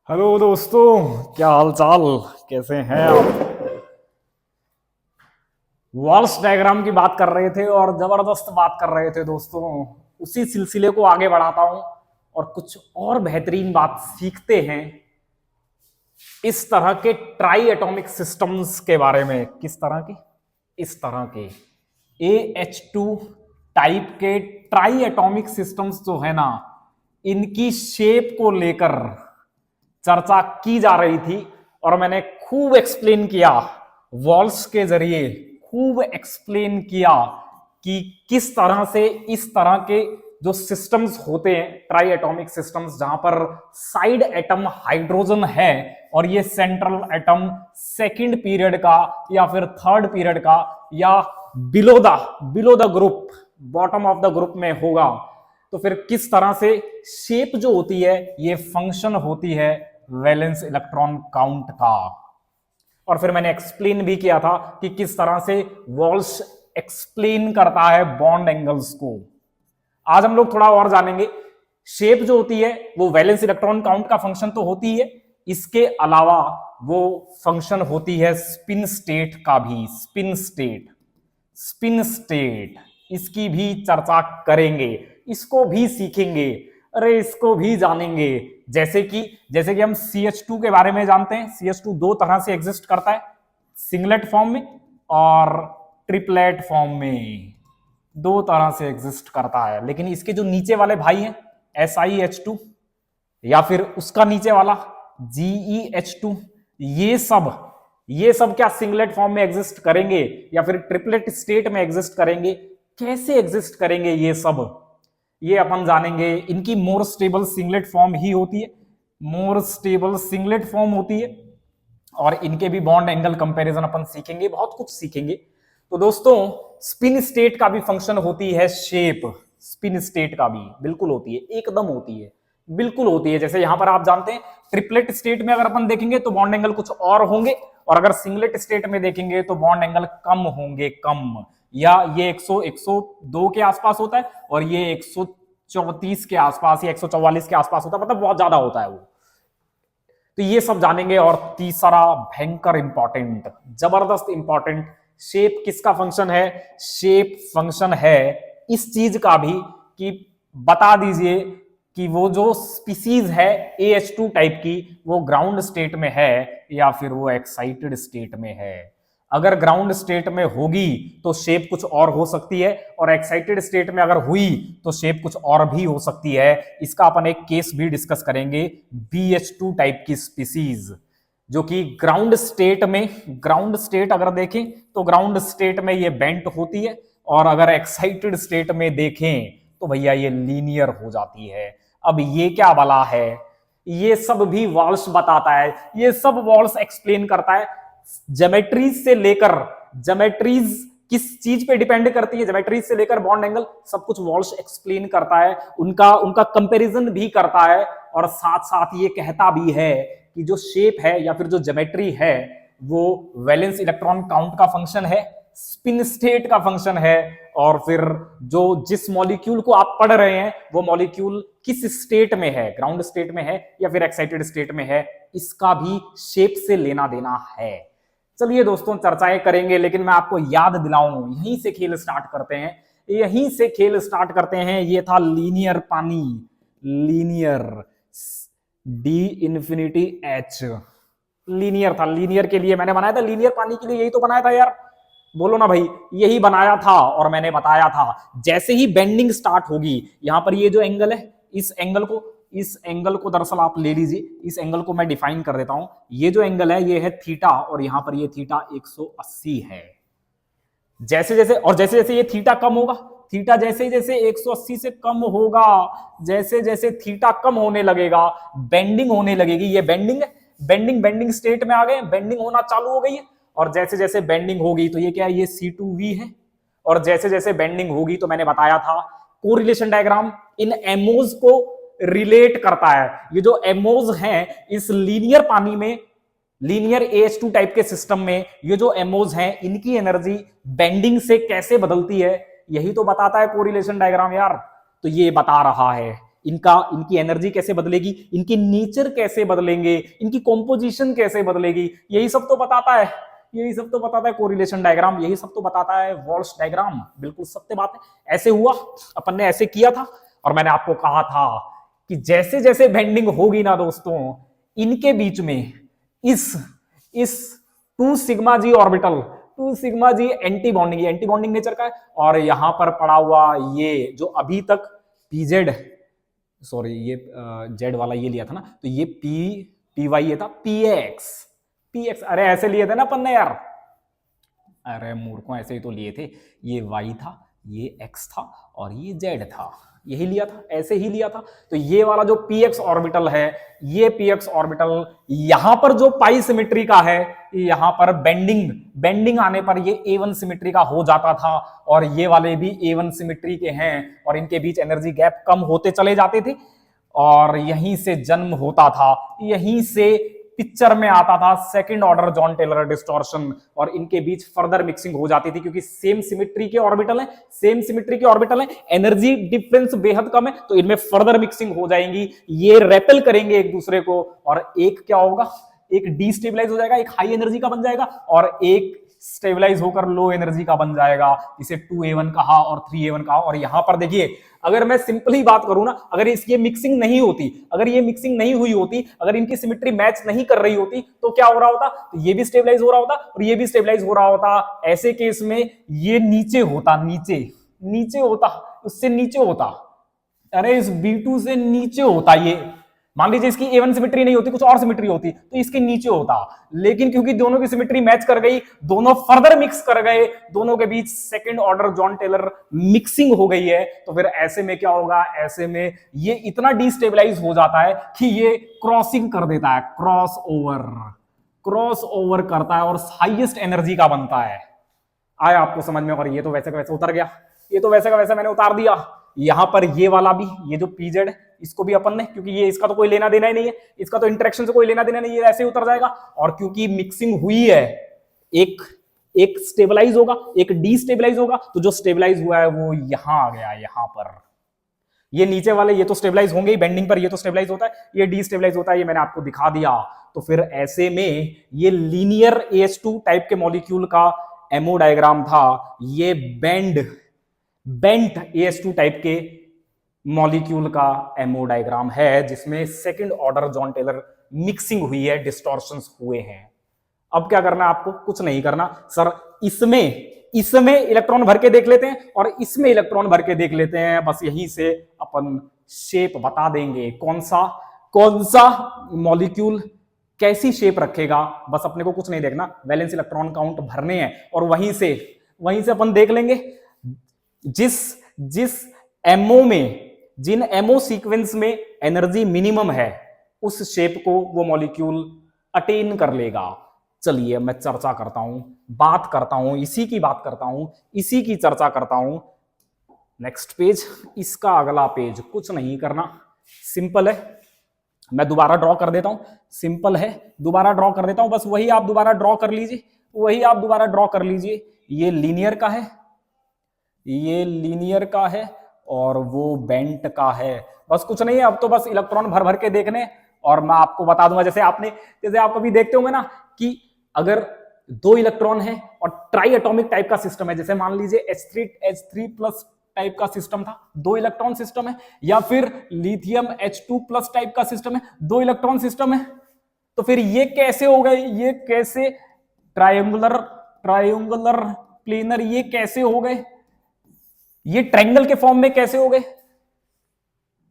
Hello दोस्तों, क्या हाल चाल? कैसे हैं आप? वॉल्स डायग्राम की बात कर रहे थे और जबरदस्त बात कर रहे थे दोस्तों। उसी सिलसिले को आगे बढ़ाता हूं और कुछ और बेहतरीन बात सीखते हैं इस तरह के ट्राई एटॉमिक सिस्टम्स के बारे में। किस तरह के? इस तरह के AH2 टाइप के ट्राई एटॉमिक सिस्टम्स जो है ना, इनकी शेप को लेकर चर्चा की जा रही थी और मैंने खूब एक्सप्लेन किया, वॉल्स के जरिए खूब एक्सप्लेन किया कि किस तरह से इस तरह के जो सिस्टम्स होते हैं ट्राई एटॉमिक सिस्टम्स, जहां पर साइड एटम हाइड्रोजन है और ये सेंट्रल एटम सेकंड पीरियड का या फिर थर्ड पीरियड का या below the group, bottom of the group में होगा, तो फिर किस तरह से शेप जो होती है ये फंक्शन होती है वैलेंस इलेक्ट्रॉन काउंट का। और फिर मैंने एक्सप्लेन भी किया था कि किस तरह से वॉल्स एक्सप्लेन करता है बॉन्ड एंगल्स को। आज हम लोग थोड़ा और जानेंगे। शेप जो होती है वो वैलेंस इलेक्ट्रॉन काउंट का फंक्शन तो होती है, इसके अलावा वो फंक्शन होती है स्पिन स्टेट का भी। स्पिन स्टेट इसकी भी चर्चा करेंगे, इसको भी सीखेंगे, अरे इसको भी जानेंगे। जैसे कि हम CH2 के बारे में जानते हैं। CH2 दो तरह से एग्जिस्ट करता है, सिंगलेट फॉर्म में और ट्रिपलेट फॉर्म में, दो तरह से एग्जिस्ट करता है। लेकिन इसके जो नीचे वाले भाई हैं SiH2 या फिर उसका नीचे वाला GeH2, ये सब क्या सिंगलेट फॉर्म में एग्जिस्ट करेंगे या फिर ट्रिपलेट स्टेट में एग्जिस्ट करेंगे? कैसे एग्जिस्ट करेंगे ये सब, ये अपन जानेंगे। इनकी मोर स्टेबल सिंगलेट फॉर्म ही होती है, मोर स्टेबल सिंगलेट फॉर्म होती है। और इनके भी बॉन्ड एंगल कंपैरिजन अपन सीखेंगे, बहुत कुछ सीखेंगे। तो दोस्तों, स्पिन स्टेट का भी फंक्शन होती है शेप। स्पिन स्टेट का भी बिल्कुल होती है, एकदम होती है, बिल्कुल होती है। जैसे यहां पर आप जानते हैं ट्रिपलेट स्टेट में अगर अपन देखेंगे तो बॉन्ड एंगल कुछ और होंगे, और अगर सिंगलेट स्टेट में देखेंगे तो बॉन्ड एंगल कम होंगे, कम। या ये 102 के आसपास होता है और ये 134 के आसपास या 144 के आसपास होता है, मतलब बहुत ज्यादा होता है वो। तो ये सब जानेंगे। और तीसरा भयंकर इंपॉर्टेंट, जबरदस्त इंपॉर्टेंट, शेप किसका फंक्शन है? शेप फंक्शन है इस चीज का भी कि बता दीजिए कि वो जो स्पीसीज है AH2 टाइप की, वो ग्राउंड स्टेट में है या फिर वो एक्साइटेड स्टेट में है। अगर ग्राउंड स्टेट में होगी तो शेप कुछ और हो सकती है, और एक्साइटेड स्टेट में अगर हुई तो शेप कुछ और भी हो सकती है। इसका अपन एक केस भी डिस्कस करेंगे, BH2 टाइप की स्पीसीज, जो कि ग्राउंड स्टेट अगर देखें तो ग्राउंड स्टेट में ये बेंट होती है, और अगर एक्साइटेड स्टेट में देखें तो भैया ये लीनियर हो जाती है। अब ये क्या भला है? ये सब भी वॉल्स बताता है, ये सब वॉल्स एक्सप्लेन करता है। ज्योमेट्रीज से लेकर, ज्योमेट्रीज किस चीज पे डिपेंड करती है, ज्योमेट्रीज से लेकर बॉन्ड एंगल, सब कुछ वॉल्स एक्सप्लेन करता है, उनका कंपैरिजन भी करता है, और साथ साथ ये कहता भी है कि जो शेप है या फिर जो ज्योमेट्री है वो वैलेंस इलेक्ट्रॉन काउंट का फंक्शन है, स्पिन स्टेट का फंक्शन है, और फिर जो जिस मॉलिक्यूल को आप पढ़ रहे हैं वो मॉलिक्यूल किस स्टेट में है, ग्राउंड स्टेट में है या फिर एक्साइटेड स्टेट में है, इसका भी शेप से लेना देना है। चलिए दोस्तों, चर्चाएं करेंगे, लेकिन मैं आपको याद दिलाऊं, यहीं से खेल स्टार्ट करते हैं, यहीं से खेल स्टार्ट करते हैं। ये था लीनियर पानी, लीनियर D∞H, लीनियर था। लीनियर के लिए मैंने बनाया था, लीनियर पानी के लिए यही तो बनाया था यार, बोलो ना भाई, यही बनाया था। और मैंने बताया था जैसे ही बेंडिंग स्टार्ट होगी, यहां पर ये जो एंगल है, इस एंगल को दरअसल आप ले लीजिए, इस एंगल को मैं डिफाइन कर देता हूं। ये जो एंगल है ये है थीटा, और यहां पर ये थीटा 180 है। जैसे जैसे ये थीटा कम होगा, थीटा जैसे जैसे 180 से कम होगा, जैसे जैसे थीटा कम होने लगेगा, बेंडिंग होने लगेगी। ये बेंडिंग है, बेंडिंग स्टेट में आ गए, बेंडिंग होना चालू हो गई है। और जैसे जैसे बेंडिंग होगी तो ये क्या है, ये C2V है। और जैसे जैसे बेंडिंग होगी तो मैंने बताया था कोरिलेशन डायग्राम इन एमोज को रिलेट करता है। ये जो एमोज हैं इस लीनियर पानी में, लीनियर AH2 टाइप के सिस्टम में, ये जो एमोज हैं इनकी एनर्जी बेंडिंग से कैसे बदलती है, यही तो बताता है कोरिलेशन डायग्राम यार। तो ये बता रहा है इनकी एनर्जी कैसे बदलेगी, इनकी नेचर कैसे बदलेंगे, इनकी कॉम्पोजिशन कैसे बदलेगी, यही सब तो बताता है, यही सब तो बताता है कोरिलेशन डायग्राम, यही सब तो बताता है वॉल्स डायग्राम। बिल्कुल सत्य बात है, ऐसे हुआ, अपन ने ऐसे किया था। और मैंने आपको कहा था कि जैसे जैसे बेंडिंग होगी ना दोस्तों, इनके बीच में इस 2 सिग्मा जी ऑर्बिटल, 2 सिग्मा जी एंटी बॉन्डिंग नेचर का है। और यहां पर पड़ा हुआ ये जो अभी तक पीजेड, सॉरी ये जेड वाला ये लिया था ना, तो ये पी वाई ये था पीएक्स, अरे ऐसे लिए थे ना अपन ने यार, अरे मूर्खों ऐसे ही तो लिए थे, ये वाई था, ये एक्स था और ये जेड था, यही लिया था, ऐसे ही लिया था। तो ये वाला जो px ऑर्बिटल है, ये px ऑर्बिटल यहां पर जो पाई सिमेट्री का है, यहां पर बेंडिंग आने पर ये a1 सिमेट्री का हो जाता था, और ये वाले भी a1 सिमेट्री के हैं, और इनके बीच एनर्जी गैप कम होते चले जाते थे, और यहीं से जन्म होता था, यहीं से पिक्चर में आता था second order Jahn Teller distortion, और इनके बीच फर्दर मिक्सिंग हो जाती थी, क्योंकि सेम सिमेट्री के ऑर्बिटल है, एनर्जी डिफरेंस बेहद कम है, तो इनमें फर्दर मिक्सिंग हो जाएंगी, ये रेपेल करेंगे एक दूसरे को, और एक क्या होगा, एक डीस्टेबलाइज हो जाएगा, एक हाई एनर्जी का बन जाएगा, और एक स्टेबलाइज होकर लो एनर्जी का बन जाएगा, इसे 2a1 कहा और 3a1 कहा। और यहां पर देखिए, अगर मैं सिंपली बात करूं ना, अगर इसकी मिक्सिंग नहीं होती, अगर ये मिक्सिंग नहीं हुई होती, अगर इनकी सिमेट्री मैच नहीं कर रही होती, तो क्या हो रहा होता, तो ये भी स्टेबलाइज हो रहा होता और ये भी स्टेबलाइज हो रहा होता। ऐसे केस में ये नीचे होता, नीचे होता, उससे नीचे होता, अरे इस B2 से नीचे होता। ये मान लीजिए इसकी A1 सिमेट्री नहीं होती, कुछ और सिमेट्री होती, तो इसके नीचे होता, लेकिन क्योंकि दोनों की सिमेट्री मैच कर गई, दोनों फर्दर मिक्स कर गए, दोनों के बीच second order Jahn Teller mixing हो गई है, तो फिर ऐसे में क्या होगा, ऐसे में ये इतना डिस्टेबलाइज हो जाता है कि ये क्रॉसिंग कर देता है, क्रॉस ओवर करता है और हाईएस्ट एनर्जी का बनता है। आया आपको समझ में? और ये तो वैसे का वैसे उतर गया, ये तो वैसे का वैसा मैंने उतार दिया। यहां पर ये वाला भी, ये जो पीजेड, इसको भी अपन ने, क्योंकि ये इसका तो कोई लेना देना ही नहीं है, इसका तो इंटरेक्शन से कोई लेना देना नहीं है, ऐसे ही उतर जाएगा। और क्योंकि मिक्सिंग हुई है, एक स्टेबलाइज होगा, एक डीस्टेबलाइज होगा, तो जो स्टेबलाइज हुआ है वो यहां आ गया, यहां पर। ये नीचे वाले ये तो स्टेबलाइज होंगे ही, बेंडिंग पर ये तो स्टेबलाइज होता है, ये डीस्टेबलाइज होता है, ये मैंने आपको दिखा दिया। तो फिर ऐसे में ये लीनियर AH2 टाइप के मॉलिक्यूल का एमओ डायग्राम था, ये बेंट AH2 टाइप के मॉलिक्यूल का एमओ डायग्राम है, जिसमें second order Jahn Teller mixing हुई है, डिस्टॉर्शंस हुए हैं। अब क्या करना है आपको? कुछ नहीं करना सर, इसमें इलेक्ट्रॉन भर के देख लेते हैं और इसमें इलेक्ट्रॉन भर के देख लेते हैं, बस यहीं से अपन शेप बता देंगे, कौन सा मॉलिक्यूल कैसी शेप रखेगा। बस अपने को कुछ नहीं देखना, वैलेंस इलेक्ट्रॉन काउंट भरने हैं, और वहीं से अपन देख लेंगे जिस एमओ में, जिन एमओ सीक्वेंस में एनर्जी मिनिमम है, उस शेप को वो मॉलिक्यूल अटेन कर लेगा। चलिए मैं चर्चा करता हूं, बात करता हूं, इसी की चर्चा करता हूं। नेक्स्ट पेज, इसका अगला पेज, कुछ नहीं करना, सिंपल है, मैं दोबारा ड्रॉ कर देता हूं, सिंपल है, दोबारा ड्रॉ कर देता हूं, बस वही आप दोबारा ड्रॉ कर लीजिए, ये लीनियर का है और वो बेंट का है, बस कुछ नहीं है। अब तो बस इलेक्ट्रॉन भर भर के देखने, और मैं आपको बता दूंगा, जैसे आप कभी देखते होंगे ना कि अगर 2 इलेक्ट्रॉन है और ट्राई एटॉमिक टाइप का सिस्टम है, जैसे मान लीजिए H3 प्लस टाइप का सिस्टम था, 2 इलेक्ट्रॉन सिस्टम है, या फिर लिथियम H2 प्लस टाइप का सिस्टम है, 2 इलेक्ट्रॉन सिस्टम है, तो फिर ये कैसे हो गए, ये कैसे ट्रायंगुलर प्लेनर, ये कैसे हो गए, ये ट्रायंगल के फॉर्म में कैसे हो गए,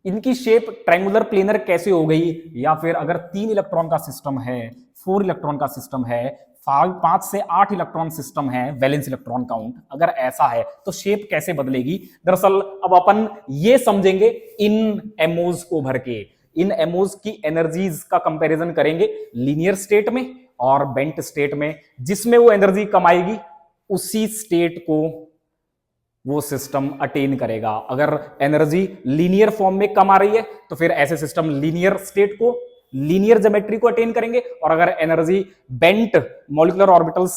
इनकी शेप ट्रायंगुलर प्लेनर कैसे हो गई। या फिर अगर 3 इलेक्ट्रॉन का सिस्टम है, 4 इलेक्ट्रॉन का सिस्टम है, 5 से 8 इलेक्ट्रॉन सिस्टम है, वैलेंस इलेक्ट्रॉन काउंट अगर ऐसा है, तो शेप कैसे बदलेगी। दरअसल अब अपन ये समझेंगे इन एमओज को भर के, इन एमओज की एनर्जीज का कंपैरिजन करेंगे लीनियर स्टेट में और बेंट स्टेट में, जिसमें वो एनर्जी कमाएगी उसी स्टेट को वो सिस्टम अटेन करेगा। अगर एनर्जी लीनियर फॉर्म में कम आ रही है, तो फिर ऐसे सिस्टम लीनियर स्टेट को, लीनियर ज्योमेट्री को अटेन करेंगे, और अगर energy bent molecular orbitals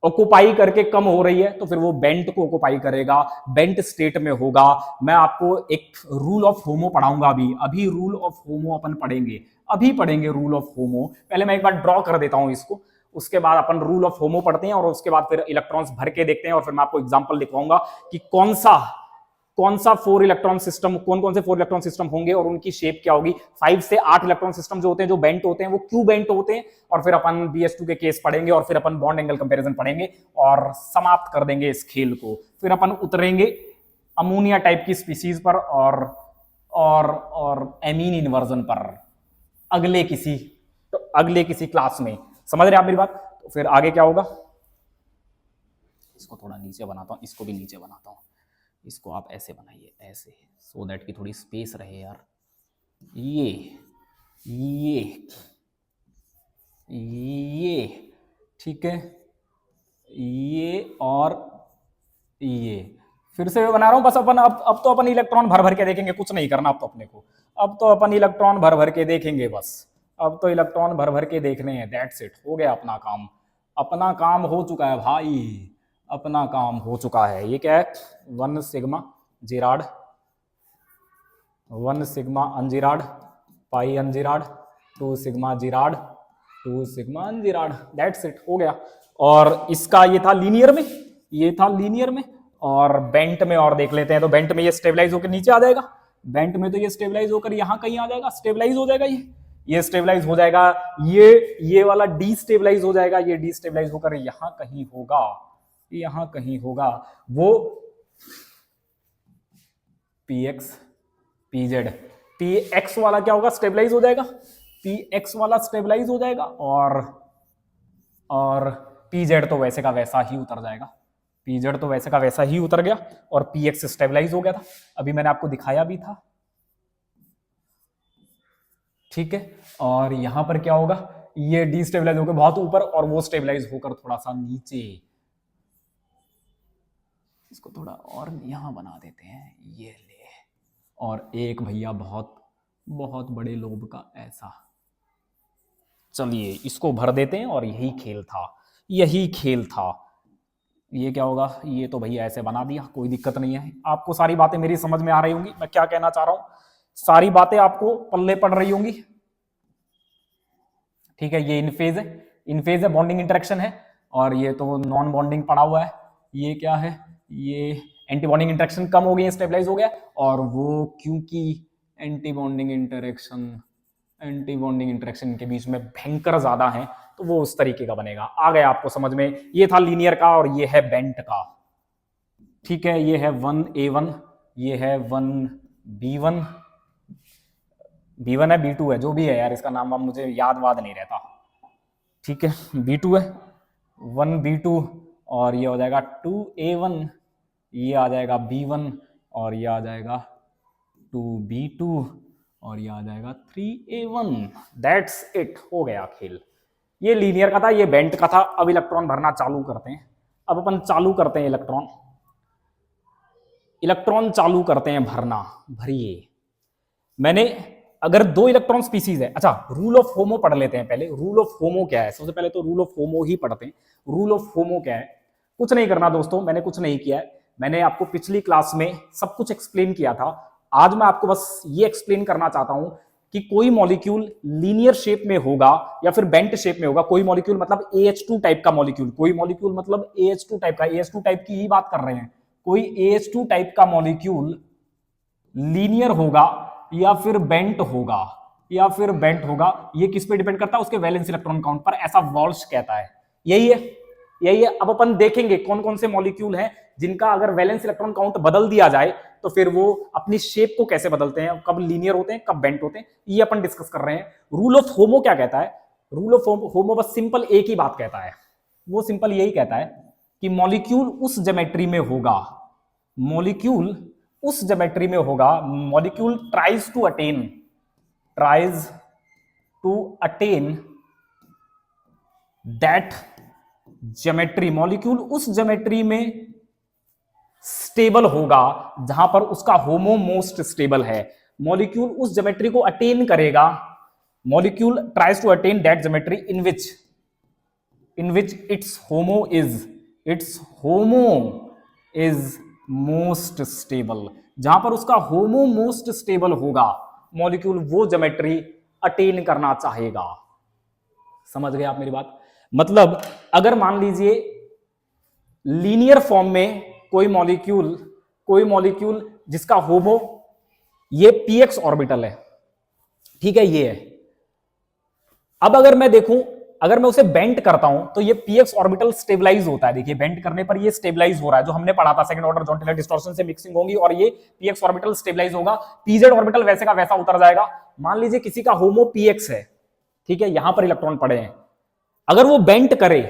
occupy करके कम हो रही है तो फिर वो बेंट को ऑक्युपाई करेगा, बेंट स्टेट में होगा। मैं आपको एक रूल ऑफ होमो पढ़ाऊंगा अभी, अभी रूल ऑफ होमो अपन पढ़ेंगे, अभी पढ़ेंगे रूल ऑफ होमो। पहले मैं एक बार ड्रॉ कर देता हूं इसको, उसके बाद अपन रूल ऑफ होमो पढ़ते हैं और उसके बाद फिर इलेक्ट्रॉन्स भर के देखते हैं और फिर मैं आपको एग्जांपल दिखवाऊंगा कि कौन सा 4 इलेक्ट्रॉन सिस्टम, कौन कौन से 4 इलेक्ट्रॉन सिस्टम होंगे और उनकी शेप क्या होगी। 5 से 8 इलेक्ट्रॉन सिस्टम जो होते हैं, जो बेंट होते हैं, वो क्यों बेंट होते हैं, और फिर अपन BH2 के केस पढ़ेंगे और फिर अपन बॉन्ड एंगल कंपैरिजन पढ़ेंगे और समाप्त कर देंगे इस खेल को। फिर अपन उतरेंगे अमोनिया टाइप की स्पीसीज पर और एमीन इन्वर्जन पर अगले किसी क्लास में। समझ रहे आप मेरी बात? तो फिर आगे क्या होगा, इसको थोड़ा नीचे बनाता हूं, इसको भी नीचे बनाता हूं, इसको आप ऐसे बनाइए, ऐसे, सो दैट की थोड़ी स्पेस रहे यार। ये ठीक है, ये और ये फिर से मैं बना रहा हूं बस। अपन अब तो अपन इलेक्ट्रॉन भर भर के देखेंगे, कुछ नहीं करना अब तो अपने को। अब तो अपन इलेक्ट्रॉन भर भर के देखेंगे बस, अब तो इलेक्ट्रॉन भर भर के देखने हैं। दैट्स इट, हो गया अपना काम, अपना काम हो चुका है भाई, अपना काम हो चुका है। ये क्या है, 1 sigma gerade, 1 sigma ungerade, pi ungerade, 2 sigma gerade, 2 sigma ungerade. That's it, हो गया। और इसका ये था लीनियर में, ये था लीनियर में। और बेंट में और देख लेते हैं, तो बेंट में ये स्टेबलाइज होकर नीचे आ जाएगा, बेंट में तो ये स्टेबलाइज होकर यहां कहीं आ जाएगा, स्टेबलाइज हो जाएगा, ये स्टेबलाइज हो जाएगा, ये वाला डीस्टेबलाइज हो जाएगा, ये डीस्टेबलाइज होकर यहां कहीं होगा, यहां कहीं होगा। वो px pz, px वाला क्या होगा, स्टेबलाइज हो जाएगा, px वाला स्टेबलाइज हो जाएगा और pz तो वैसे का वैसा ही उतर जाएगा, pz तो वैसे का वैसा ही उतर गया और px स्टेबलाइज हो गया था, अभी मैंने आपको दिखाया भी था। ठीक है, और यहां पर क्या होगा, ये डीस्टेबलाइज होकर बहुत ऊपर और वो स्टेबलाइज होकर थोड़ा सा नीचे। इसको थोड़ा और यहां बना देते हैं, ये ले, और एक भैया बहुत बहुत बड़े लोब का ऐसा। चलिए इसको भर देते हैं और यही खेल था, यही खेल था। ये क्या होगा, ये तो भैया ऐसे बना दिया, कोई दिक्कत नहीं है। आपको सारी बातें मेरी समझ में आ रही होंगी, मैं क्या कहना चाह रहा हूं, सारी बातें आपको पल्ले पड़ रही होंगी। ठीक है, ये इनफेज है, इनफेज है, बॉन्डिंग इंटरेक्शन है, और ये तो नॉन बॉन्डिंग पड़ा हुआ है। ये क्या है, ये एंटी बॉन्डिंग इंटरेक्शन कम हो गई, स्टेबलाइज हो गया, और वो क्योंकि एंटी बॉन्डिंग इंटरेक्शन के बीच में भयंकर ज्यादा है, तो वो उस तरीके का बनेगा। आ गया आपको समझ में? ये था लीनियर का और ये है बेंट का। ठीक है, ये है 1A1, ये है 1B1, B1 है B2 है, जो भी है यार, इसका नाम अब मुझे याद वाद नहीं रहता। ठीक है, B2 है, 1B2, और ये हो जाएगा 2A1, ये आ जाएगा B1, और ये आ जाएगा 2B2, और ये आ जाएगा 3A1। दैट्स इट, हो गया खेल। ये लीनियर का था, ये बेंट का था। अब इलेक्ट्रॉन भरना चालू करते हैं, अब अपन चालू करते हैं इलेक्ट्रॉन चालू करते हैं भरना। भरिए, मैंने अगर 2 इलेक्ट्रॉन स्पीसीज है, अच्छा रूल ऑफ होमो पढ़ लेते हैं पहले। रूल ऑफ होमो क्या है, सबसे पहले तो रूल ऑफ होमो ही पढ़ते हैं। रूल ऑफ होमो क्या है, कुछ नहीं करना दोस्तों, मैंने कुछ नहीं किया है, मैंने आपको पिछली क्लास में सब कुछ एक्सप्लेन किया था। आज मैं आपको बस ये एक्सप्लेन करना चाहता हूं कि कोई मॉलिक्यूल लीनियर शेप में होगा या फिर बेंट शेप में होगा। कोई मॉलिक्यूल मतलब AH2 टाइप का मॉलिक्यूल, कोई मॉलिक्यूल मतलब AH2 टाइप का, AH2 टाइप की ही बात कर रहे हैं। कोई AH2 टाइप का मॉलिक्यूल लीनियर होगा या फिर बेंट होगा, या फिर बेंट होगा, ये किस पे डिपेंड करता है, उसके वैलेंस इलेक्ट्रॉन काउंट पर, ऐसा वॉल्श कहता है। यही है, यही है। अब अपन देखेंगे कौन कौन से मॉलिक्यूल हैं जिनका अगर वैलेंस इलेक्ट्रॉन काउंट बदल दिया जाए तो फिर वो अपनी शेप को कैसे बदलते हैं, कब लीनियर होते हैं, कब बेंट होते हैं, ये अपन डिस्कस कर रहे हैं। रूल ऑफ होमो क्या कहता है, रूल ऑफ होमो बस सिंपल एक ही बात कहता है, वो सिंपल यही कहता है कि मॉलिक्यूल उस ज्योमेट्री में होगा, मॉलिक्यूल उस ज्योमेट्री में होगा, molecule tries to attain that geometry, molecule उस ज्योमेट्री में स्टेबल होगा जहां पर उसका होमो मोस्ट स्टेबल है। मॉलिक्यूल उस ज्योमेट्री को अटेन करेगा, molecule tries to attain that geometry in which its homo is most stable, जहां पर उसका होमो मोस्ट स्टेबल होगा मॉलिक्यूल वो ज्योमेट्री अटेन करना चाहेगा। समझ गए आप मेरी बात? मतलब अगर मान लीजिए लीनियर फॉर्म में कोई मॉलिक्यूल जिसका होमो ये px ऑर्बिटल है, ठीक है, ये है। अब अगर मैं देखूं, अगर मैं उसे बेंट करता हूं तो ये px ऑर्बिटल स्टेबलाइज होता है। देखिए बेंट करने पर ये स्टेबलाइज हो रहा है, जो हमने पढ़ा था second order Jahn Teller distortion से मिक्सिंग होगी और ये px ऑर्बिटल स्टेबलाइज होगा, pz ऑर्बिटल वैसे का वैसा उतर जाएगा। मान लीजिए किसी का होमो px है, ठीक है, यहां पर इलेक्ट्रॉन पड़े हैं, अगर वो बेंट करे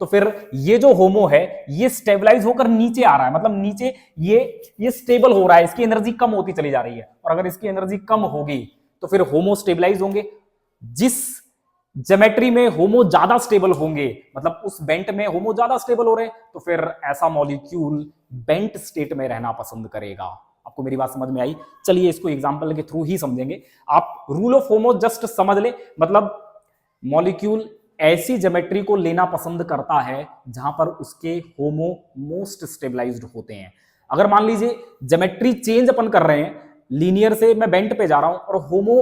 तो फिर ये जो होमो है ये स्टेबलाइज होकर नीचे आ रहा है, मतलब नीचे ये स्टेबल हो रहा है, इसकी एनर्जी कम होती चली जा रही है। और अगर इसकी एनर्जी कम होगी तो फिर होमो स्टेबलाइज होंगे। जिस ज्योमेट्री में होमो ज्यादा स्टेबल होंगे, मतलब उस बेंट में होमो ज्यादा स्टेबल हो रहे हैं, तो फिर ऐसा मॉलिक्यूल बेंट स्टेट में रहना पसंद करेगा। आपको मेरी बात समझ में आई? चलिए इसको एग्जांपल के थ्रू ही समझेंगे। आप रूल ऑफ होमो जस्ट समझ ले, मतलब मॉलिक्यूल ऐसी ज्योमेट्री को लेना पसंद करता है जहां पर उसके होमो मोस्ट स्टेबलाइज्ड होते हैं। अगर मान लीजिए ज्योमेट्री चेंज अपन कर रहे हैं, लीनियर से मैं बेंट पे जा रहा हूं और होमो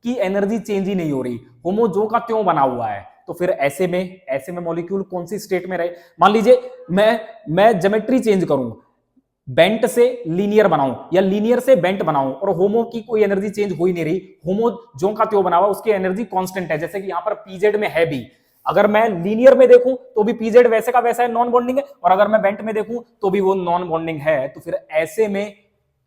की एनर्जी चेंज ही नहीं हो रही, होमो जो का त्यों बना हुआ है, तो फिर ऐसे में मॉलिक्यूल कौन सी स्टेट में रहे? मान लीजिए मैं ज्योमेट्री चेंज करूं, बेंट से लीनियर बनाऊं या लीनियर से बेंट बनाऊं और होमो की कोई एनर्जी चेंज हो ही नहीं रही, होमो जो का त्यों बना हुआ, उसकी एनर्जी कांस्टेंट है, जैसे कि यहां पर पीजेड में है भी। अगर मैं लीनियर में देखूं तो भी पीजेड वैसे का वैसा है, नॉन बॉन्डिंग है, और अगर मैं बेंट में देखूं तो भी वो नॉन बॉन्डिंग है। तो फिर ऐसे में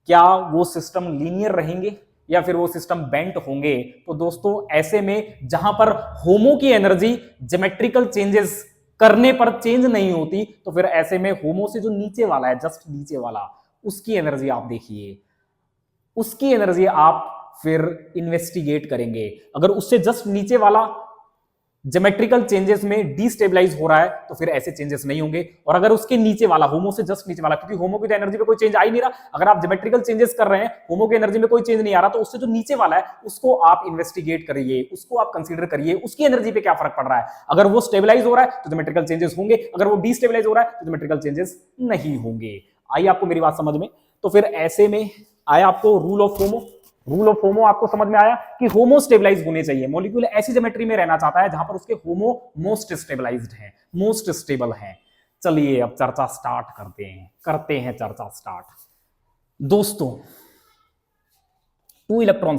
क्या वो सिस्टम लीनियर रहेंगे या फिर वो सिस्टम बेंट होंगे? तो दोस्तों ऐसे में जहां पर होमो की एनर्जी ज्योमेट्रिकल चेंजेस करने पर चेंज नहीं होती, तो फिर ऐसे में होमो से जो नीचे वाला है, जस्ट नीचे वाला, उसकी एनर्जी आप देखिए, उसकी एनर्जी आप फिर इन्वेस्टिगेट करेंगे। अगर उससे जस्ट नीचे वाला ज्योमेट्रिकल चेंजेस में डिस्टेबलाइज हो रहा है तो फिर ऐसे चेंजेस नहीं होंगे। और अगर उसके नीचे वाला, होमो से जस्ट नीचे वाला, क्योंकि होमो की तो एनर्जी में कोई चेंज आ ही नहीं रहा, अगर आप ज्योमेट्रिकल चेंजेस कर रहे हैं, होमो की एनर्जी में कोई चेंज नहीं आ रहा, तो उससे जो नीचे वाला है उसको आप इन्वेस्टिगेट करिए, उसको आप कंसीडर करिए, उसकी एनर्जी पे क्या फर्क पड़ रहा है। अगर वो स्टेबलाइज हो रहा है तो ज्योमेट्रिकल चेंजेस होंगे, अगर वो डिस्टेबलाइज हो रहा है तो ज्योमेट्रिकल चेंजेस नहीं होंगे। आई आपको मेरी बात समझ में? तो फिर ऐसे में आया आपको rule of HOMO. Rule of HOMO आपको समझ में आया कि होमो स्टेबलाइज होने चाहिए, मॉलिक्यूल ऐसी ज्योमेट्री में रहना चाहता है जहां पर उसके होमो मोस्ट स्टेबलाइज्ड है, मोस्ट स्टेबल है। चलिए अब चर्चा स्टार्ट करते हैं चर्चा स्टार्ट। दोस्तों टू इलेक्ट्रॉन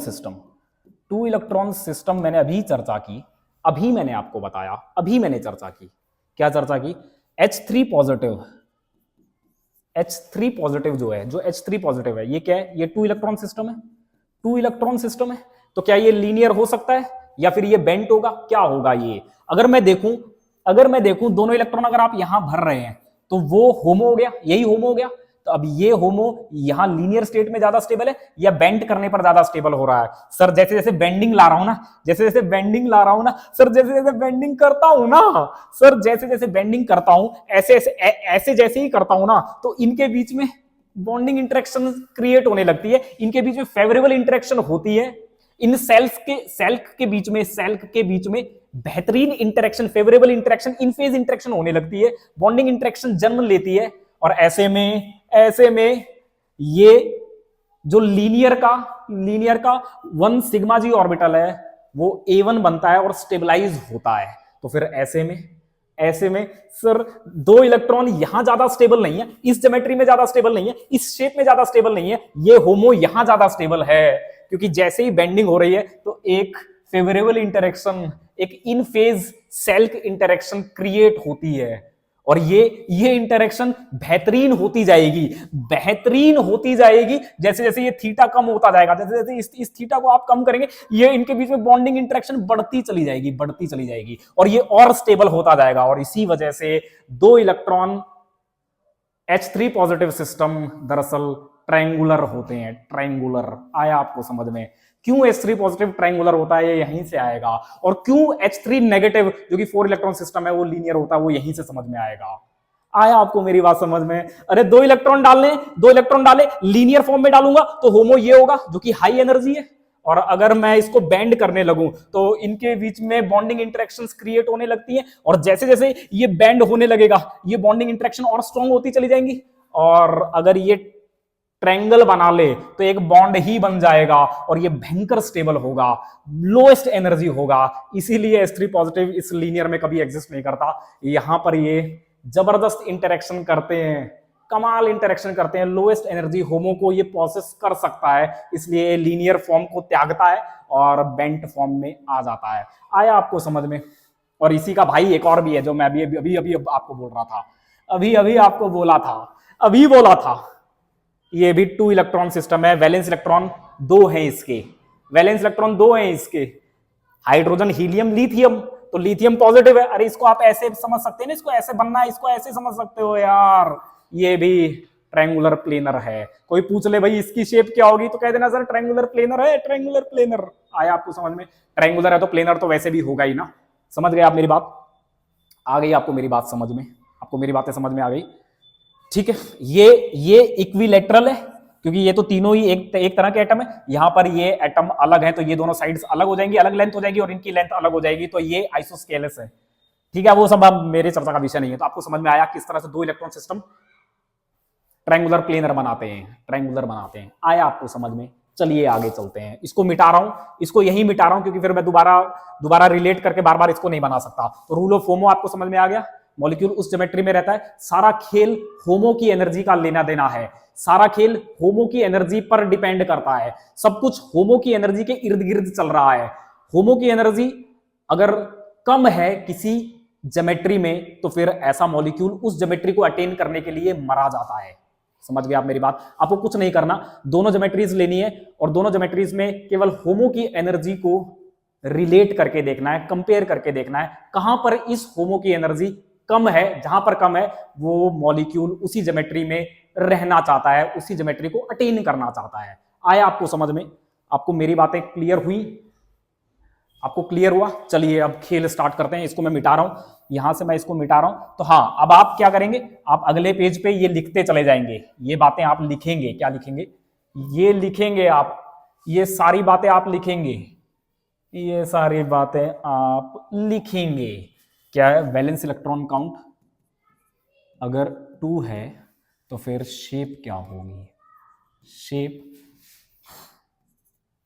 सिस्टम मैंने अभी चर्चा की, अभी मैंने आपको बताया, अभी मैंने चर्चा की, क्या चर्चा की? H3 पॉजिटिव जो है, जो H3 पॉजिटिव है, ये क्या है? ये टू इलेक्ट्रॉन सिस्टम है। तो क्या ये लीनियर हो सकता है या फिर ये बेंट होगा? क्या होगा ये? अगर मैं देखूं दोनों इलेक्ट्रॉन अगर आप यहां भर रहे हैं तो वो होमो हो गया, यही होमो हो गया। तो अब ये होमो यहां लीनियर स्टेट में ज्यादा स्टेबल है या बेंट करने पर ज्यादा स्टेबल हो रहा है? सर जैसे जैसे बेंडिंग ला रहा हूं ना, सर जैसे जैसे बेंडिंग करता हूं, ऐसे जैसे ही करता हूं ना, तो इनके बीच में बॉन्डिंग इंटरेक्शन क्रिएट होने लगती है, इनके बीच में फेवरेबल इंटरेक्शन होती है, इन सेल्फ के बीच में बेहतरीन इंटरेक्शन, फेवरेबल इंटरेक्शन, इन फेज इंटरेक्शन होने लगती है, बॉन्डिंग इंटरेक्शन जन्म लेती है। और ऐसे में ये जो लीनियर का 1 सिग्मा जी ऑर्बिटल है वो A1 बनता है और स्टेबलाइज होता है। तो फिर ऐसे में सर दो इलेक्ट्रॉन यहां ज्यादा स्टेबल नहीं है, इस ज्योमेट्री में ज्यादा स्टेबल नहीं है, इस शेप में ज्यादा स्टेबल नहीं है, ये होमो यहां ज्यादा स्टेबल है, क्योंकि जैसे ही बेंडिंग हो रही है तो एक फेवरेबल इंटरेक्शन, एक इन फेज सेल्फ इंटरेक्शन क्रिएट होती है, और ये इंटरेक्शन बेहतरीन होती जाएगी जैसे जैसे ये थीटा कम होता जाएगा, जैसे जैसे इस थीटा को आप कम करेंगे, ये इनके बीच में बॉन्डिंग इंटरेक्शन बढ़ती चली जाएगी और ये और स्टेबल होता जाएगा। और इसी वजह से दो इलेक्ट्रॉन H3 पॉजिटिव सिस्टम दरअसल ट्रायंगुलर होते हैं। ट्रायंगुलर आया आपको समझ में? क्यों H3 पॉजिटिव ट्रायंगुलर होता है ये यहीं से आएगा, और क्यों H3 नेगेटिव जो कि 4 इलेक्ट्रॉन सिस्टम है वो लीनियर होता है, वो यहीं से समझ में आएगा। आया आपको मेरी बात समझ में? अरे दो इलेक्ट्रॉन डाले लीनियर फॉर्म में डालूंगा तो होमो ये होगा जो कि हाई एनर्जी है, और अगर मैं इसको बेंड करने लगूं तो इनके बीच में बॉन्डिंग इंटरेक्शंस क्रिएट होने लगती हैं, और जैसे जैसे ये बेंड होने लगेगा ये बॉन्डिंग इंटरेक्शन और स्ट्रांग होती चली जाएंगी, और अगर ये ट्रायंगल बना ले तो एक बॉन्ड ही बन जाएगा और ये भयंकर स्टेबल होगा, लोएस्ट एनर्जी होगा। इसीलिए S3 पॉजिटिव इस लीनियर में कभी एग्जिस्ट नहीं करता। यहां पर ये जबरदस्त इंटरेक्शन करते हैं, कमाल इंटरेक्शन करते हैं, लोएस्ट एनर्जी होमो को ये प्रोसेस कर सकता है, इसलिए लीनियर फॉर्म को त्यागता है और बेंट फॉर्म में आ जाता है। आया आपको समझ में? और इसी का भाई एक और भी है जो मैं अभी आपको बोल रहा था, अभी आपको बोला था, ये भी 2 इलेक्ट्रॉन सिस्टम है। वैलेंस इलेक्ट्रॉन 2 हैं इसके, वैलेंस इलेक्ट्रॉन 2 हैं इसके, हाइड्रोजन हीलियम लिथियम, तो लिथियम पॉजिटिव है। अरे इसको आप ऐसे समझ सकते हैं ना, इसको ऐसे बनना है, इसको ऐसे समझ सकते हो यार, ये भी ट्रायंगुलर प्लेनर है। कोई पूछ ले भाई इसकी शेप क्या होगी तो कह देना सर ट्रायंगुलर प्लेनर है, ट्रायंगुलर प्लेनर। आया आपको समझ में? ट्रायंगुलर है तो प्लेनर तो वैसे भी होगा ही ना। समझ गए आप मेरी बात? आ गई आपको मेरी बात समझ में? आपको मेरी बातें समझ में आ गई? ठीक है, ये इक्विलैटरल है क्योंकि ये तो तीनों ही एक तरह के एटम है। यहां पर ये एटम अलग है तो ये दोनों साइड्स अलग हो जाएंगी, अलग लेंथ हो जाएगी और इनकी लेंथ अलग हो जाएगी, तो ये आइसोस्केलस है। ठीक है, वो सब अब मेरे चर्चा का विषय नहीं है। तो आपको समझ में आया किस तरह से 2 इलेक्ट्रॉन सिस्टम ट्रायंगुलर प्लेनर बनाते हैं। आया आपको समझ में? चलिए आगे चलते हैं। इसको मिटा रहा हूं, इसको यही मिटा रहा हूं क्योंकि फिर मैं दोबारा रिलेट करके बार बार इसको नहीं बना सकता। तो रूल ऑफ होमो आपको समझ में आ गया। मॉलिक्यूल उस ज्योमेट्री में रहता है, सारा खेल होमो की एनर्जी का लेना देना है, सारा खेल होमो की एनर्जी पर डिपेंड करता है, सब कुछ होमो की एनर्जी के इर्द गिर्द चल रहा है। होमो की एनर्जी अगर कम है किसी ज्योमेट्री में तो फिर ऐसा मॉलिक्यूल उस ज्योमेट्री को अटेन करने के लिए मरा जाता है। समझ गए आप मेरी बात? आपको कुछ नहीं करना, दोनों ज्योमेट्रीज लेनी है और दोनों ज्योमेट्रीज में केवल होमो की एनर्जी को रिलेट करके देखना है, कंपेयर करके देखना है कहां पर इस होमो की एनर्जी कम है। जहां पर कम है वो मॉलिक्यूल उसी ज्योमेट्री में रहना चाहता है, उसी ज्योमेट्री को अटेन करना चाहता है। आया आपको समझ में? आपको मेरी बातें क्लियर हुई? आपको क्लियर हुआ? चलिए अब खेल स्टार्ट करते हैं। इसको मैं मिटा रहा हूं, यहां से मैं इसको मिटा रहा हूं। तो हाँ, अब आप क्या करेंगे, आप अगले पेज पे ये लिखते चले जाएंगे, ये बातें आप लिखेंगे। क्या लिखेंगे? ये लिखेंगे आप, ये सारी बातें आप लिखेंगे, ये सारी बातें आप लिखेंगे। क्या है? वैलेंस इलेक्ट्रॉन काउंट अगर 2 है तो फिर शेप क्या होगी? शेप,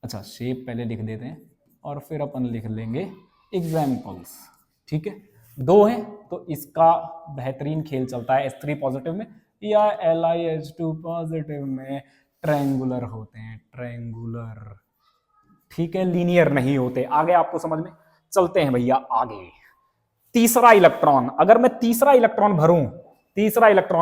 अच्छा शेप पहले लिख देते हैं और फिर अपन लिख लेंगे एग्जाम्पल्स। ठीक है, 2 है तो इसका बेहतरीन खेल चलता है S3 पॉजिटिव में या LiH2 पॉजिटिव में ट्रायंगुलर होते हैं, ट्रायंगुलर। ठीक है, लीनियर नहीं होते। आगे आपको समझ में? चलते हैं भैया आगे। तीसरा इलेक्ट्रॉन, अगर मैं तीसरा इलेक्ट्रॉन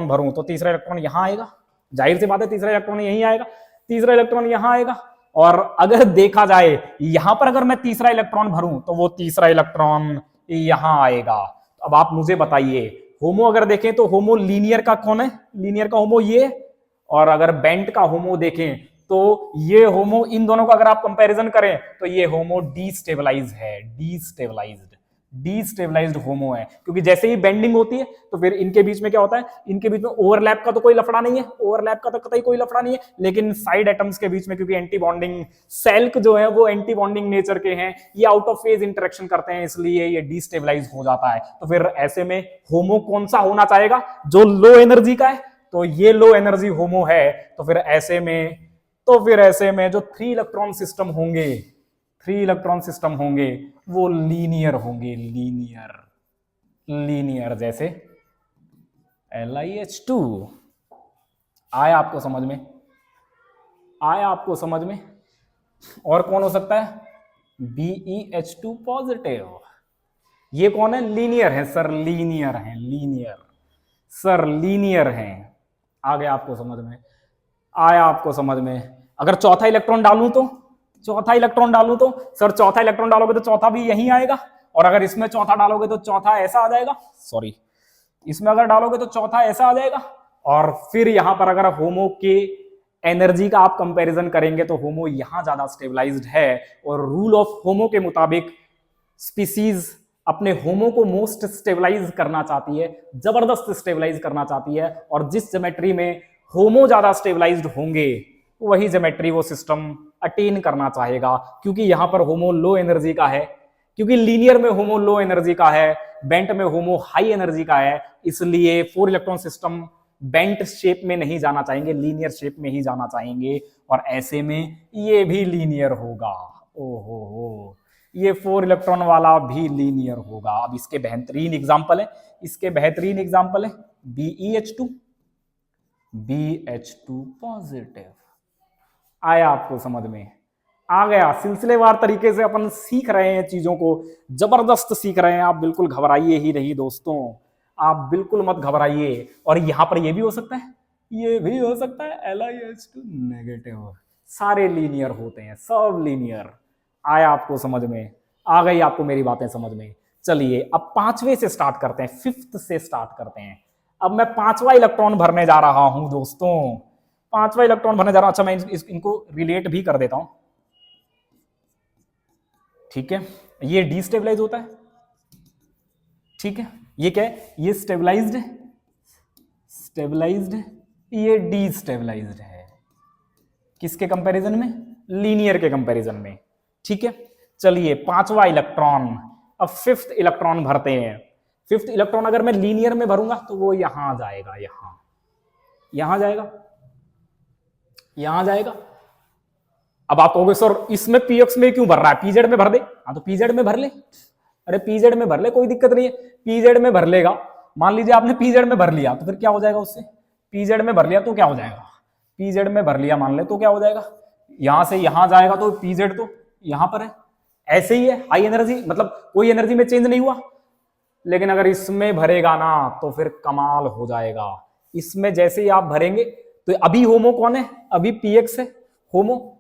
भरूं तो तीसरा इलेक्ट्रॉन यहां आएगा, जाहिर सी बात है तीसरा इलेक्ट्रॉन यहीं आएगा, तीसरा इलेक्ट्रॉन यहां आएगा। और अगर देखा जाए यहां पर अगर मैं तीसरा इलेक्ट्रॉन भरूं तो वो तीसरा इलेक्ट्रॉन यहां आएगा। अब आप मुझे बताइए, होमो अगर देखें तो होमो लीनियर का कौन है? लीनियर का होमो ये, और अगर बेंट का होमो देखें तो ये होमो, इन दोनों का अगर आप कंपैरिजन करें तो ये होमो डीस्टेबलाइज है, डीस्टेबलाइज्ड होमो है। क्योंकि जैसे ही बेंडिंग होती है तो फिर इनके बीच में क्या होता है, इनके बीच में ओवरलैप का तो कोई लफड़ा नहीं है, ओवरलैप का तो कतई कोई लफड़ा नहीं है, लेकिन साइड एटम्स के बीच में क्योंकि एंटी बॉन्डिंग सेल्क जो है वो एंटी बॉन्डिंग नेचर के हैं, ये आउट ऑफ फेज इंटरेक्शन करते हैं, इसलिए ये डीस्टेबलाइज हो जाता है। तो फिर ऐसे में होमो कौन सा होना चाहेगा? जो लो एनर्जी का है, तो ये लो एनर्जी होमो है। तो फिर ऐसे में जो 3 इलेक्ट्रॉन सिस्टम होंगे वो लीनियर होंगे, लीनियर जैसे LiH2। आया आपको समझ में? और कौन हो सकता है? BeH2 positive. ये कौन है? लीनियर है सर, लीनियर हैं। आ गया आपको समझ में? आया आपको समझ में? अगर चौथा इलेक्ट्रॉन डालूं तो सर चौथा इलेक्ट्रॉन डालोगे तो चौथा भी यहीं आएगा, और अगर इसमें चौथा डालोगे तो चौथा ऐसा आ जाएगा, सॉरी इसमें अगर डालोगे तो चौथा ऐसा आ जाएगा। और फिर यहां पर अगर होमो के एनर्जी का आप कंपैरिजन करेंगे तो होमो यहां ज्यादा स्टेबलाइज्ड है, और रूल ऑफ होमो के मुताबिक स्पीसीज अपने होमो को मोस्ट स्टेबलाइज करना चाहती है, जबरदस्त स्टेबलाइज करना चाहती है, और जिस ज्योमेट्री में होमो ज्यादा स्टेबलाइज्ड होंगे वही ज्योमेट्री वो सिस्टम अटेन करना चाहेगा, क्योंकि यहां पर होमो लो एनर्जी का है, क्योंकि लीनियर में होमो लो एनर्जी का है, बेंट में होमो हाई एनर्जी का है, इसलिए 4 इलेक्ट्रॉन सिस्टम बेंट शेप में नहीं जाना चाहेंगे, लीनियर शेप में ही जाना चाहेंगे, और ऐसे में ये भी लीनियर होगा। ओहो हो, ये 4 इलेक्ट्रॉन वाला भी लीनियर होगा। अब इसके बेहतरीन एग्जांपल है, इसके बेहतरीन एग्जांपल है BeH2, BH2 पॉजिटिव। आया आपको समझ में? आ गया। सिलसिलेवार तरीके से अपन सीख रहे हैं, चीजों को जबरदस्त सीख रहे हैं। आप बिल्कुल घबराइए ही नहीं दोस्तों, आप बिल्कुल मत घबराइए। और यहां पर ये भी हो सकता है, ये भी हो सकता है LiH2 नेगेटिव। सारे लीनियर होते हैं, सब लीनियर। आया आपको समझ में? आ गई आपको मेरी बातें समझ में? चलिए अब 5वें से स्टार्ट करते हैं, 5th से स्टार्ट करते हैं। अब मैं 5वां इलेक्ट्रॉन भरने जा रहा हूं दोस्तों, 5वां इलेक्ट्रॉन भरने जा रहा हूं। अच्छा, मैं इनको रिलेट भी कर देता हूं, ठीक है। ये डिस्टेबलाइज होता है, ठीक है। ये क्या है? ये स्टेबलाइज्ड है, स्टेबलाइज्ड है, ये डिस्टेबलाइज्ड है। किसके कंपैरिजन में? लीनियर के कंपैरिजन में, ठीक है। चलिए 5वां इलेक्ट्रॉन, अब 5th इलेक्ट्रॉन भरते हैं। 5th इलेक्ट्रॉन अगर मैं लीनियर में भरूंगा तो वो यहां जाएगा, यहां जाएगा, यहां जाएगा। अब आप कहोगे सर इसमें पीएक्स में क्यों भर रहा है, पीजेड में भर दे। हाँ तो पीजेड में भर ले, अरे पीजेड में भर ले, कोई दिक्कत नहीं है, पीजेड में भर लेगा। मान लीजिए आपने पीजेड में भर लिया तो फिर क्या हो जाएगा उससे? पीजेड में भर लिया तो क्या हो जाएगा? पीजेड में भर लिया मान ले तो क्या हो जाएगा? यहां से यहां जाएगा तो पीजेड तो यहां पर है, ऐसे ही है। हाई एनर्जी मतलब कोई एनर्जी में चेंज नहीं हुआ। लेकिन अगर इसमें भरेगा ना तो फिर कमाल हो जाएगा। इसमें जैसे ही आप भरेंगे तो अभी होमो कौन है? अभी पीएक्स है होमो,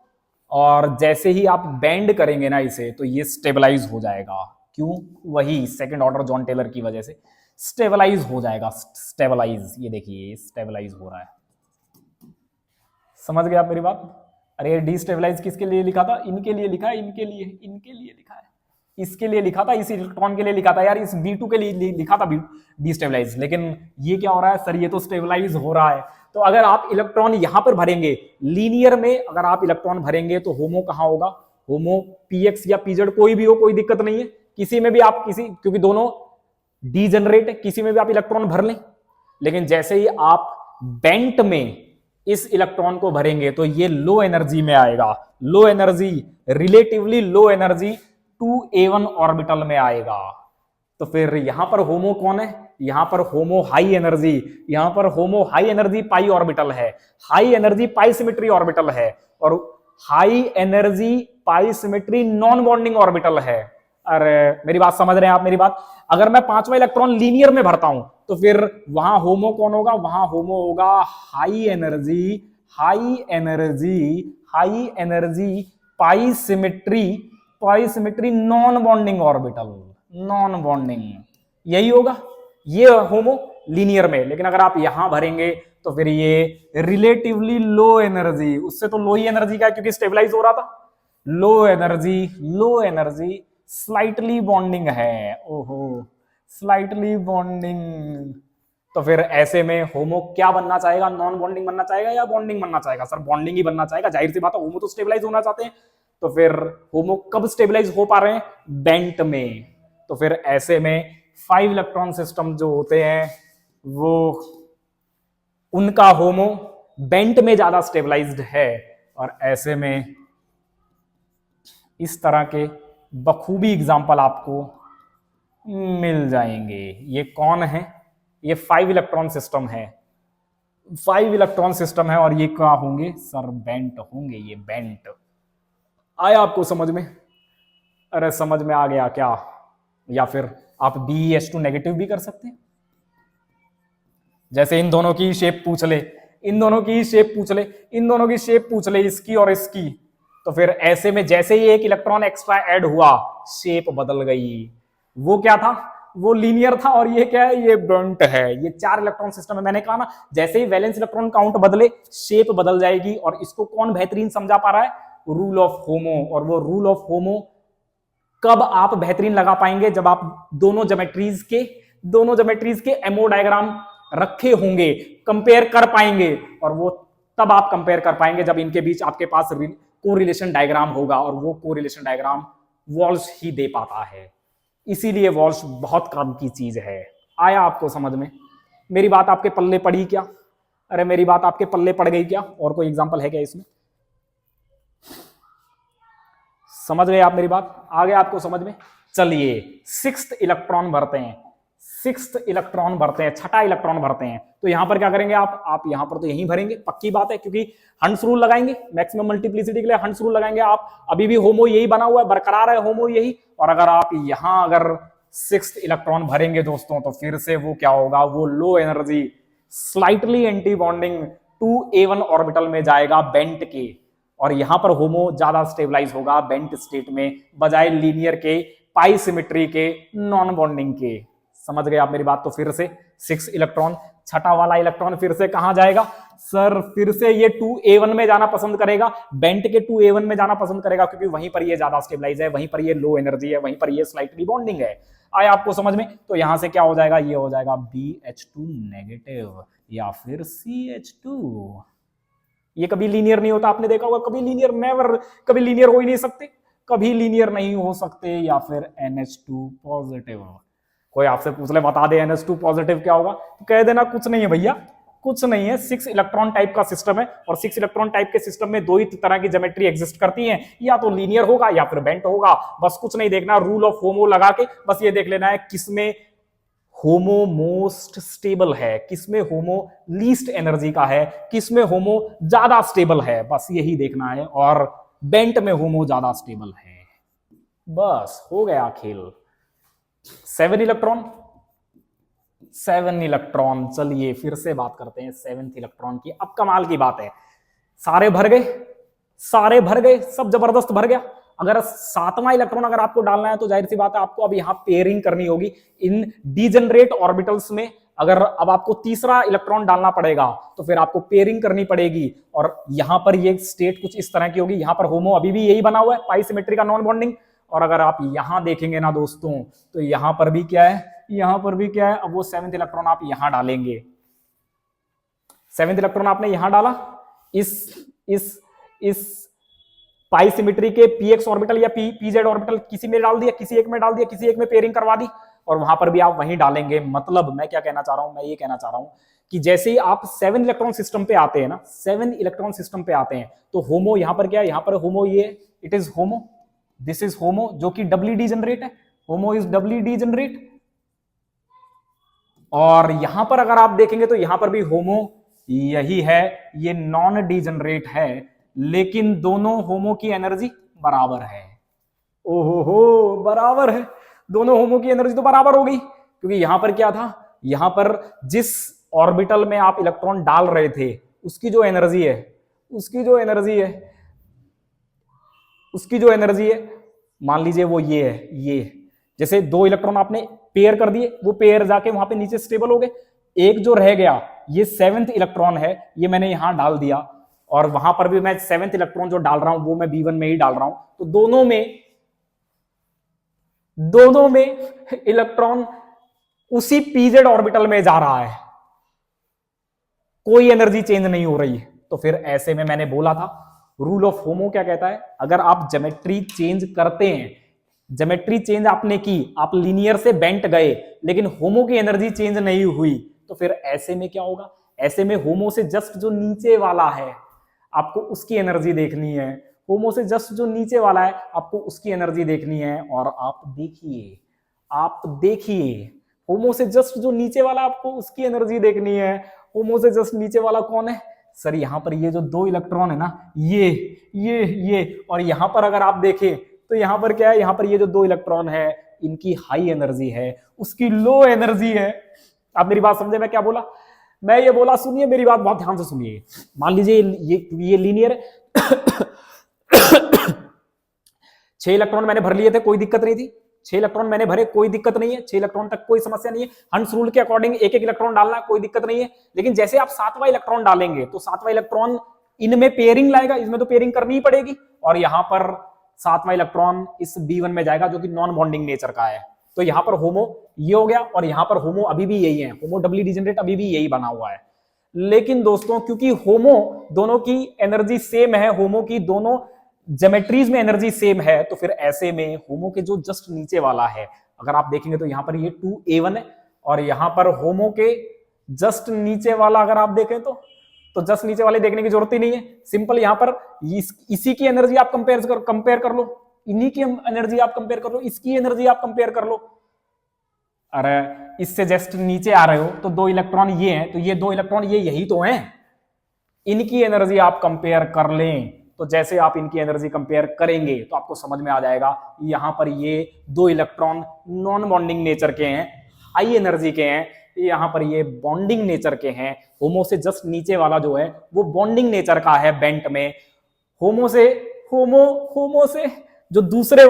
और जैसे ही आप बेंड करेंगे ना इसे तो ये स्टेबलाइज हो जाएगा। क्यों? वही सेकंड ऑर्डर जॉन टेलर की वजह से स्टेबलाइज हो जाएगा। स्टेबलाइज, ये देखिए स्टेबलाइज हो रहा है। समझ गए आप मेरी बात? अरे डिस्टेबलाइज किसके लिए लिखा था? इनके लिए लिखा है, इनके लिए, इनके लिए लिखा है, इसके लिए लिखा था, इस इलेक्ट्रॉन के लिए लिखा था यार, इस B2 के लिए लिखा था डिस्टेबलाइज। लेकिन ये क्या हो रहा है सर? ये तो स्टेबलाइज हो रहा है। तो अगर आप इलेक्ट्रॉन यहां पर भरेंगे लीनियर में, अगर आप इलेक्ट्रॉन भरेंगे तो होमो कहां होगा? होमो पीएक्स या पीजेड कोई भी हो, कोई दिक्कत नहीं है, किसी में भी आप क्योंकि दोनों डीजेनरेट है, किसी में भी आप इलेक्ट्रॉन भर लें। लेकिन जैसे ही आप बेंट में इस इलेक्ट्रॉन को भरेंगे तो ये लो एनर्जी में आएगा, low energy, relatively low energy 2a1 orbital में आएगा। तो फिर यहां पर होमो कौन है? यहां पर होमो हाई एनर्जी, यहां पर होमो हाई एनर्जी पाई ऑर्बिटल है, high energy pi symmetry orbital है, और high energy pi symmetry non bonding orbital है। अरे मेरी बात समझ रहे हैं आप मेरी बात? अगर मैं 5वां इलेक्ट्रॉन लीनियर में भरता हूं तो फिर वहां होमो कौन होगा? वहां होमो होगा high energy, high energy, high energy pi symmetry non bonding orbital, non bonding, यही होगा ये होमो लीनियर में। लेकिन अगर आप यहां भरेंगे तो फिर ये रिलेटिवली लो एनर्जी, उससे तो लो ही एनर्जी का है क्योंकि स्टेबलाइज हो रहा था, लो एनर्जी स्लाइटली बॉन्डिंग है। ओहो, स्लाइटली बॉन्डिंग। तो फिर ऐसे में होमो क्या बनना चाहेगा? नॉन बॉन्डिंग बनना चाहेगा या बॉन्डिंग बनना चाहेगा? सर बॉन्डिंग ही बनना चाहेगा, जाहिर सी बात है, होमो तो स्टेबलाइज होना चाहते हैं। तो फिर होमो कब स्टेबलाइज हो पा रहे हैं? बेंट में। तो फिर ऐसे में 5 इलेक्ट्रॉन सिस्टम जो होते हैं वो उनका होमो बेंट में ज्यादा स्टेबलाइज्ड है, और ऐसे में इस तरह के बखूबी एग्जाम्पल आपको मिल जाएंगे। ये कौन है? ये 5 इलेक्ट्रॉन सिस्टम है, 5 इलेक्ट्रॉन सिस्टम है, और ये क्या होंगे सर? बेंट होंगे, ये बेंट। आया आपको समझ में? अरे समझ में आ गया क्या? या फिर आप BeH2 नेगेटिव भी कर सकते हैं। जैसे इन दोनों की शेप पूछ ले, इन दोनों की शेप पूछ ले, इन दोनों की शेप पूछ ले, इसकी और इसकी, तो फिर ऐसे में जैसे ही एक इलेक्ट्रॉन एक्स्ट्रा ऐड हुआ शेप बदल गई। वो क्या था? वो लीनियर था, और ये क्या है? ये बेंट है। ये 4 इलेक्ट्रॉन सिस्टम है। मैंने कहा ना, जैसे ही वैलेंस इलेक्ट्रॉन काउंट बदले शेप बदल जाएगी। और इसको कौन बेहतरीन समझा पा रहा है? रूल ऑफ होमो। और वो रूल ऑफ होमो कब आप बेहतरीन लगा पाएंगे? जब आप दोनों ज्योमेट्रीज के एमओ डायग्राम रखे होंगे, कंपेयर कर पाएंगे। और वो तब आप कंपेयर कर पाएंगे जब इनके बीच आपके पास कोरिलेशन डायग्राम होगा, और वो कोरिलेशन डायग्राम वॉल्श ही दे पाता है। इसीलिए वॉल्श बहुत काम की चीज है। आया आपको समझ में? मेरी बात आपके पल्ले पड़ी क्या? अरे मेरी बात आपके पल्ले पड़ गई क्या? और कोई एग्जांपल है क्या इसमें? समझ गए आप मेरी बात? आ गया आपको समझ में? चलिए, सिक्स्थ इलेक्ट्रॉन भरते हैं, सिक्स्थ इलेक्ट्रॉन भरते हैं, छठा इलेक्ट्रॉन भरते हैं। तो यहां पर क्या करेंगे आप यहां पर तो यहीं भरेंगे, पक्की बात है, क्योंकि हंट्स रूल लगाएंगे, मैक्सिमम मल्टीप्लिसिटी के लिए हंट्स रूल लगाएंगे आप। अभी भी होमो यही बना हुआ है, बरकरार है होमो यही। और अगर आप यहां अगर सिक्स्थ इलेक्ट्रॉन भरेंगे दोस्तों, तो फिर से वो क्या होगा, वो low energy slightly anti bonding 2a1 orbital में जाएगा बेंट के, और यहां पर होमो ज्यादा स्टेबलाइज होगा बेंट स्टेट में, बजाय लीनियर के, पाई सिमेट्री के, नॉन बॉन्डिंग के। समझ गए आप मेरी बात? तो फिर से 6 इलेक्ट्रॉन, छठा वाला इलेक्ट्रॉन फिर से कहां जाएगा सर? फिर से ये 2a1 में जाना पसंद करेगा, बेंट के 2a1 में जाना पसंद करेगा, क्योंकि वहीं पर ये ज्यादा स्टेबलाइज है, वहीं पर ये लो एनर्जी है, वहीं पर ये स्लाइटली बॉन्डिंग है। आया आपको समझ में? तो यहां से क्या हो जाएगा, ये हो जाएगा BH2 नेगेटिव या फिर CH2। ये कभी लीनियर नहीं होता, आपने देखा होगा, कभी लीनियर, नेवर, कभी लीनियर हो ही नहीं सकते, कभी लीनियर नहीं हो सकते। या फिर NH2 पॉजिटिव। कोई आपसे पूछ ले बता दे NH2 पॉजिटिव क्या होगा, तो कह देना कुछ नहीं है भैया, कुछ नहीं है। 6 इलेक्ट्रॉन टाइप का सिस्टम है, और 6 इलेक्ट्रॉन टाइप के सिस्टम में दो ही तरह की ज्योमेट्री एग्जिस्ट करती है, या तो लीनियर होगा या फिर बेंट होगा। बस कुछ नहीं देखना, रूल ऑफ होमो लगा के बस ये देख लेना है किसमें होमो मोस्ट स्टेबल है, किसमें होमो लीस्ट एनर्जी का है, किसमें होमो ज्यादा स्टेबल है, बस यही देखना है। और बेंट में होमो ज्यादा स्टेबल है, बस हो गया खेल। 7 इलेक्ट्रॉन, 7 इलेक्ट्रॉन। चलिए फिर से बात करते हैं 7th इलेक्ट्रॉन की। अब कमाल की बात है, सारे भर गए, सारे भर गए, सब जबरदस्त भर गया। अगर 7वां इलेक्ट्रॉन अगर आपको डालना है, तो जाहिर सी बात है आपको अब यहां पेयरिंग करनी होगी इन डीजनरेट ऑर्बिटल्स में। अगर अब आपको तीसरा इलेक्ट्रॉन डालना पड़ेगा, तो फिर आपको पेयरिंग करनी पड़ेगी, और यहां पर ये स्टेट कुछ इस तरह की होगी। यहां पर होमो अभी भी यही बना हुआ है, पाई सिमेट्री का नॉन बॉन्डिंग। और अगर आप यहां देखेंगे ना दोस्तों, तो यहां पर भी क्या है, यहां पर भी क्या है, अब वो 7th इलेक्ट्रॉन आप यहां डालेंगे। 7th इलेक्ट्रॉन आपने यहां डाला, इस पाई सिमेट्री के px ऑर्बिटल या pz ऑर्बिटल किसी में डाल दिया, किसी एक में डाल दिया, किसी एक में पेयरिंग करवा दी, और वहां पर भी आप वहीं डालेंगे। मतलब मैं क्या कहना चाह रहा हूं, मैं ये कहना चाह रहा हूं कि जैसे ही आप 7 इलेक्ट्रॉन सिस्टम पे आते हैं ना, 7 इलेक्ट्रॉन सिस्टम पे आते हैं, तो होमो यहां पर क्या है, यहां पर होमो ये it is HOMO, this is HOMO, जो कि डबली डीजनरेट है, होमो इज डबली डीजनरेट। और यहां पर अगर आप देखेंगे तो यहां पर भी होमो यही है, ये नॉन डीजनरेट है, लेकिन दोनों होमो की एनर्जी बराबर है। ओहो हो, बराबर है, दोनों होमो की एनर्जी तो बराबर हो गई, क्योंकि यहां पर क्या था, यहां पर जिस ऑर्बिटल में आप इलेक्ट्रॉन डाल रहे थे, उसकी जो एनर्जी है, उसकी जो एनर्जी है, उसकी जो एनर्जी है, मान लीजिए वो ये है, ये जैसे 2 इलेक्ट्रॉन आपने पेयर कर दिए, वो पेयर जाके वहां पे नीचे स्टेबल हो गए। एक जो रह गया, ये 7th इलेक्ट्रॉन है, ये मैंने यहां डाल दिया, और वहां पर भी मैं 7th इलेक्ट्रॉन जो डाल रहा हूं वो मैं B1 में ही डाल रहा हूं। तो दोनों में इलेक्ट्रॉन उसी pz ऑर्बिटल में जा रहा है, कोई एनर्जी चेंज नहीं हो रही है। तो फिर ऐसे में मैंने बोला था, रूल ऑफ होमो क्या कहता है, अगर आप ज्योमेट्री चेंज करते हैं, ज्योमेट्री चेंज आपने की, आप लीनियर से बेंट गए, लेकिन होमो की एनर्जी चेंज नहीं हुई, तो फिर ऐसे में क्या होगा, ऐसे में होमो से जस्ट जो नीचे वाला है आपको उसकी एनर्जी देखनी है, होमो से जस्ट जो नीचे वाला है आपको उसकी एनर्जी देखनी है। और आप देखिए होमो से जस्ट जो नीचे वाला आपको उसकी एनर्जी देखनी है। होमो से जस्ट नीचे वाला कौन है सर? यहां पर ये जो 2 इलेक्ट्रॉन है ना, ये और यहां पर अगर आप देखें तो यहां पर क्या है, यहां पर ये जो 2 इलेक्ट्रॉन है, इनकी हाई एनर्जी है, उसकी लो एनर्जी है। आप मेरी बात समझे मैं क्या बोला? मैं ये बोला, सुनिए मेरी बात बहुत ध्यान से सुनिए। मान लीजिए ये लीनियर है 6 इलेक्ट्रॉन मैंने भर लिए थे, कोई दिक्कत नहीं थी, 6 इलेक्ट्रॉन मैंने भरे, कोई दिक्कत नहीं है, 6 इलेक्ट्रॉन तक कोई समस्या नहीं है। हंट्स रूल के अकॉर्डिंग एक इलेक्ट्रॉन डालना कोई दिक्कत नहीं है। लेकिन जैसे आप 7वां इलेक्ट्रॉन डालेंगे, तो 7वां इलेक्ट्रॉन इनमें पेयरिंग लाएगा, इसमें तो पेयरिंग करनी ही पड़ेगी, और यहां पर 7वां इलेक्ट्रॉन इस B1 में जाएगा, जो कि नॉन बॉन्डिंग नेचर का है। तो यहां पर होमो ये हो गया, और यहां पर होमो अभी भी यही है, होमो डबली डिजेनरेट अभी भी यही बना हुआ है। लेकिन दोस्तों क्योंकि होमो दोनों की एनर्जी सेम है, होमो की दोनों ज्योमेट्रीज में एनर्जी सेम है, तो फिर ऐसे में होमो के जो जस्ट नीचे वाला है, अगर आप देखेंगे तो यहां पर ये 2a1 है, और यहां पर होमो के जस्ट नीचे वाला अगर आप देखें तो जस्ट नीचे वाले देखने की जरूरत ही नहीं है, सिंपल यहां पर इसी की एनर्जी आप कंपेयर कर लो, इन्हीं की एनर्जी आप कंपेयर कर लो, इसकी एनर्जी आप कंपेयर कर लो। अरे इससे जस्ट नीचे आ रहे हो तो 2 इलेक्ट्रॉन ये हैं, तो ये 2 इलेक्ट्रॉन ये यही तो हैं, इनकी एनर्जी आप कंपेयर कर लें। तो जैसे आप इनकी एनर्जी कंपेयर करेंगे तो आपको समझ में आ जाएगा, यहां पर ये 2 इलेक्ट्रॉन नॉन बॉन्डिंग नेचर के हैं, हाई एनर्जी के हैं, यहां पर ये बॉन्डिंग नेचर के हैं। होमो से जस्ट नीचे वाला जो है वो बॉन्डिंग नेचर का है बेंट में। होमो से जो दूसरे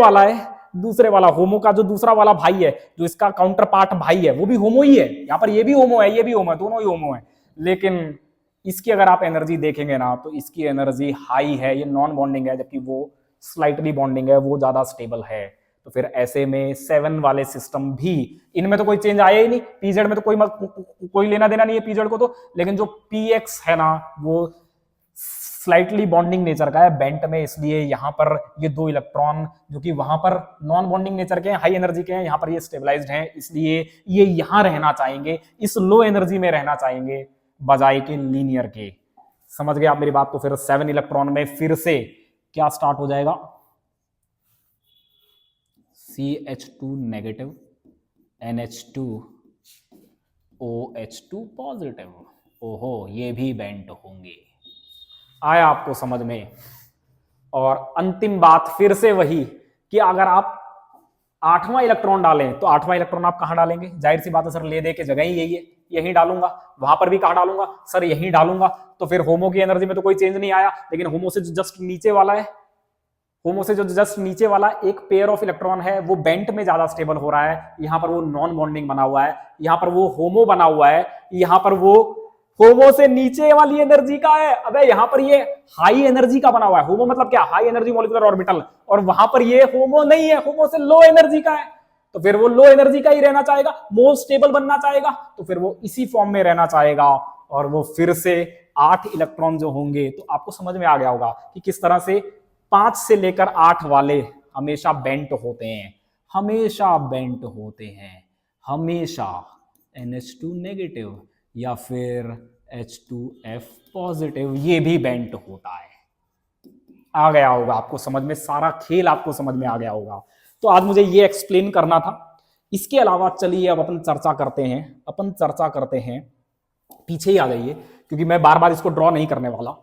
वाला होमो का जो दूसरा वाला भाई है, जो इसका काउंटर पार्ट भाई है, वो भी होमो ही है। यहां पर ये भी होमो है, ये भी होमो है, दोनों ही होमो है। लेकिन इसकी अगर आप एनर्जी देखेंगे ना तो इसकी एनर्जी हाई है, ये नॉन बॉन्डिंग है, जबकि वो स्लाइटली बॉन्डिंग है, वो ज्यादा स्टेबल है। तो फिर ऐसे में 7 वाले सिस्टम भी, इनमें तो कोई चेंज आया ही नहीं, पीजेड में तो कोई लेना देना नहीं है पीजेड को तो, लेकिन जो पीएक्स है ना वो स्लाइटली बॉन्डिंग नेचर का है बेंट में, इसलिए यहां पर ये 2 इलेक्ट्रॉन जो कि वहां पर नॉन बॉन्डिंग नेचर के हैं, हाई एनर्जी के हैं, यहां पर ये स्टेबलाइज्ड हैं, इसलिए ये यहां रहना चाहेंगे, इस लो एनर्जी में रहना चाहेंगे बजाय के लीनियर के। समझ गए आप मेरी बात? तो फिर 7 इलेक्ट्रॉन में फिर से क्या स्टार्ट हो जाएगा, CH2 negative, NH2, OH2 positive. ओहो, ये भी बेंट होंगे। आया आपको समझ में? और अंतिम बात फिर से वही कि अगर आप 8वां इलेक्ट्रॉन डालें तो 8वां इलेक्ट्रॉन आप कहां डालेंगे? जाहिर सी बात है सर, ले दे के जगह ही यही है, यहीं डालूंगा। वहां पर भी कहां डालूंगा सर? यहीं डालूंगा। तो फिर होमो की एनर्जी में तो कोई चेंज नहीं आया, लेकिन होमो से जो जस्ट नीचे वाला है, होमो से जो जस्ट नीचे वाला एक पेयर ऑफ इलेक्ट्रॉन है, वो बेंट में ज्यादा स्टेबल हो रहा है। यहां पर वो नॉन बॉन्डिंग बना हुआ है, यहां पर वो होमो बना हुआ है, यहां पर वो होमो से नीचे वाली एनर्जी का है। अबे यहां पर ये हाई एनर्जी का बना हुआ है। होमो मतलब क्या? High energy molecular orbital. और वहां पर ये होमो नहीं है, होमो से लो एनर्जी का है, तो फिर वो लो एनर्जी का ही रहना चाहेगा, मोर स्टेबल बनना चाहेगा, तो फिर वो इसी फॉर्म में रहना चाहेगा। और वो फिर से 8 इलेक्ट्रॉन जो होंगे, तो आपको समझ में आ गया होगा कि किस तरह से 5 से लेकर 8 वाले हमेशा बेंट होते हैं, हमेशा बेंट होते हैं, हमेशा। NH2 नेगेटिव या फिर H2F पॉजिटिव, ये भी बेंट होता है। आ गया होगा आपको समझ में, सारा खेल आपको समझ में आ गया होगा। तो आज मुझे ये एक्सप्लेन करना था। इसके अलावा चलिए अब अपन चर्चा करते हैं, पीछे ही आ जाइए क्योंकि मैं बार बार इसको ड्रॉ नहीं करने वाला।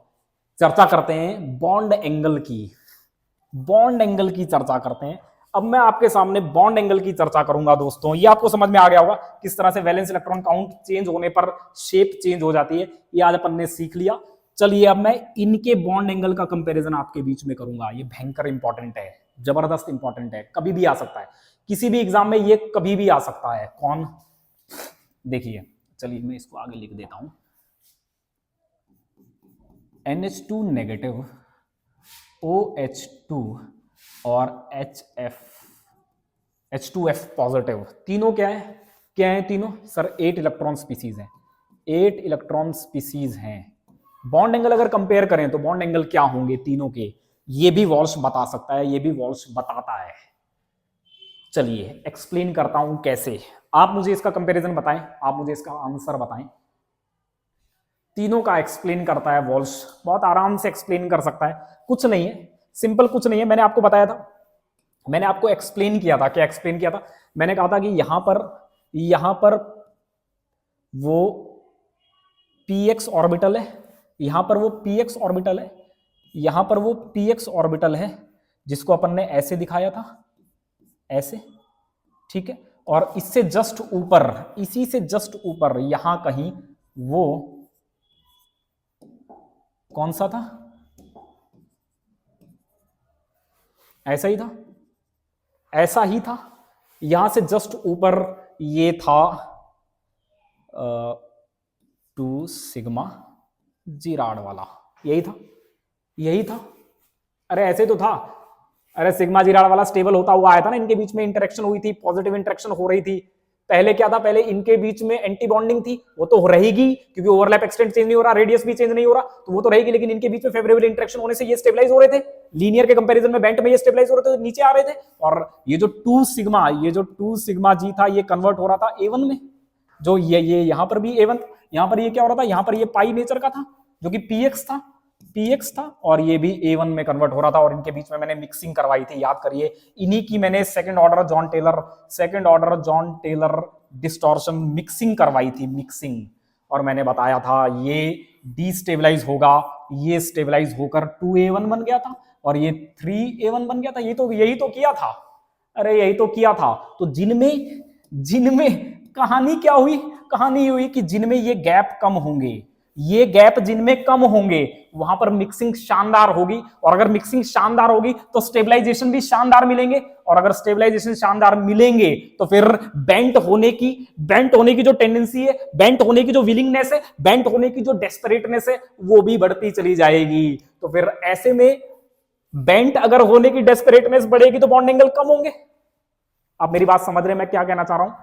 चर्चा करते हैं बॉन्ड एंगल की चर्चा करते हैं। अब मैं आपके सामने बॉन्ड एंगल की चर्चा करूंगा दोस्तों। ये आपको समझ में आ गया होगा किस तरह से वैलेंस इलेक्ट्रॉन काउंट चेंज होने पर शेप चेंज हो जाती है, ये आज अपन ने सीख लिया। चलिए अब मैं इनके बॉन्ड एंगल का कंपैरिजन आपके बीच में करूंगा। ये भयंकर इंपॉर्टेंट है, जबरदस्त इंपॉर्टेंट है, कभी भी आ सकता है, किसी भी एग्जाम में ये कभी भी आ सकता है। कौन? देखिए, चलिए मैं इसको आगे लिख देता हूं। NH2 नेगेटिव, OH2 और H2F पॉजिटिव, तीनों क्या है तीनों? सर 8 इलेक्ट्रॉन स्पीसीज हैं, 8 इलेक्ट्रॉन स्पीसीज हैं। बॉन्ड एंगल अगर कंपेयर करें तो बॉन्ड एंगल क्या होंगे तीनों के, ये भी वॉल्श बता सकता है, ये भी वॉल्श बताता है। चलिए एक्सप्लेन करता हूं कैसे। आप मुझे इसका कंपैरिजन बताएं, आप मुझे इसका आंसर बताएं। तीनों का एक्सप्लेन करता है वॉल्श, बहुत आराम से एक्सप्लेन कर सकता है, कुछ नहीं है, सिंपल कुछ नहीं है। मैंने आपको बताया था, मैंने आपको एक्सप्लेन किया था। क्या एक्सप्लेन किया था? मैंने कहा था कि यहां पर वो px ऑर्बिटल है, यहां पर वो px ऑर्बिटल है, यहां पर वो px ऑर्बिटल है, जिसको अपन ने ऐसे दिखाया था, ऐसे, ठीक है। और इससे जस्ट ऊपर, इसी से जस्ट ऊपर यहां कहीं वो कौन सा था? ऐसा ही था, ऐसा ही था। यहां से जस्ट ऊपर ये था 2 सिग्मा जीराड वाला, यही था। अरे ऐसे तो था, अरे सिग्मा जीराड वाला स्टेबल होता हुआ आया था ना, इनके बीच में इंटरेक्शन हुई थी, पॉजिटिव इंटरेक्शन हो रही थी, पहले क्या था, पहले इनके बीच में एंटी बॉन्डिंग थी, वो तो रहेगी क्योंकि ओवरलैप एक्सटेंड चेंज नहीं हो रहा, रेडियस भी चेंज नहीं हो रहा, तो वो तो रहेगी, लेकिन इनके बीच में फेवरेबल इंटरेक्शन होने से ये स्टेबलाइज हो रहे थे, लीनियर के कंपैरिजन में बेंट में ये स्टेबलाइज हो रहे थे, तो नीचे आ रहे थे। और ये जो 2 सिग्मा, ये जो 2 सिग्मा जी था, ये कन्वर्ट हो रहा था A1 में, जो ये यहां पर भी A1, यहां पर ये क्या हो रहा था, यहां पर ये पाई नेचर का था जो कि px था और ये भी A1 में कन्वर्ट हो रहा था, और इनके बीच में मैंने मिक्सिंग करवाई थी, याद करिए, इन्हीं की मैंने second order Jahn Teller distortion mixing करवाई थी, मिक्सिंग, और मैंने बताया था ये डीस्टेबलाइज होगा, ये स्टेबलाइज होकर 2A1 बन गया था और ये 3A1 बन गया था। यही तो किया था, अरे यही तो किया था। तो जिनमें कहानी क्या हुई, कहानी हुई कि जिनमें ये गैप कम होंगे, ये गैप जिनमें कम होंगे वहां पर मिक्सिंग शानदार होगी, और अगर मिक्सिंग शानदार होगी तो स्टेबलाइजेशन भी शानदार मिलेंगे, और अगर स्टेबलाइजेशन शानदार मिलेंगे तो फिर बेंट होने की जो टेंडेंसी है, बेंट होने की जो विलिंगनेस है, बेंट होने की जो डेस्परेटनेस है, वो भी बढ़ती चली जाएगी। तो फिर ऐसे में बेंट अगर होने की डेस्परेटनेस बढ़ेगी तो बॉन्ड एंगल कम होंगे। आप मेरी बात समझ रहे हैं मैं क्या कहना चाह रहा हूं?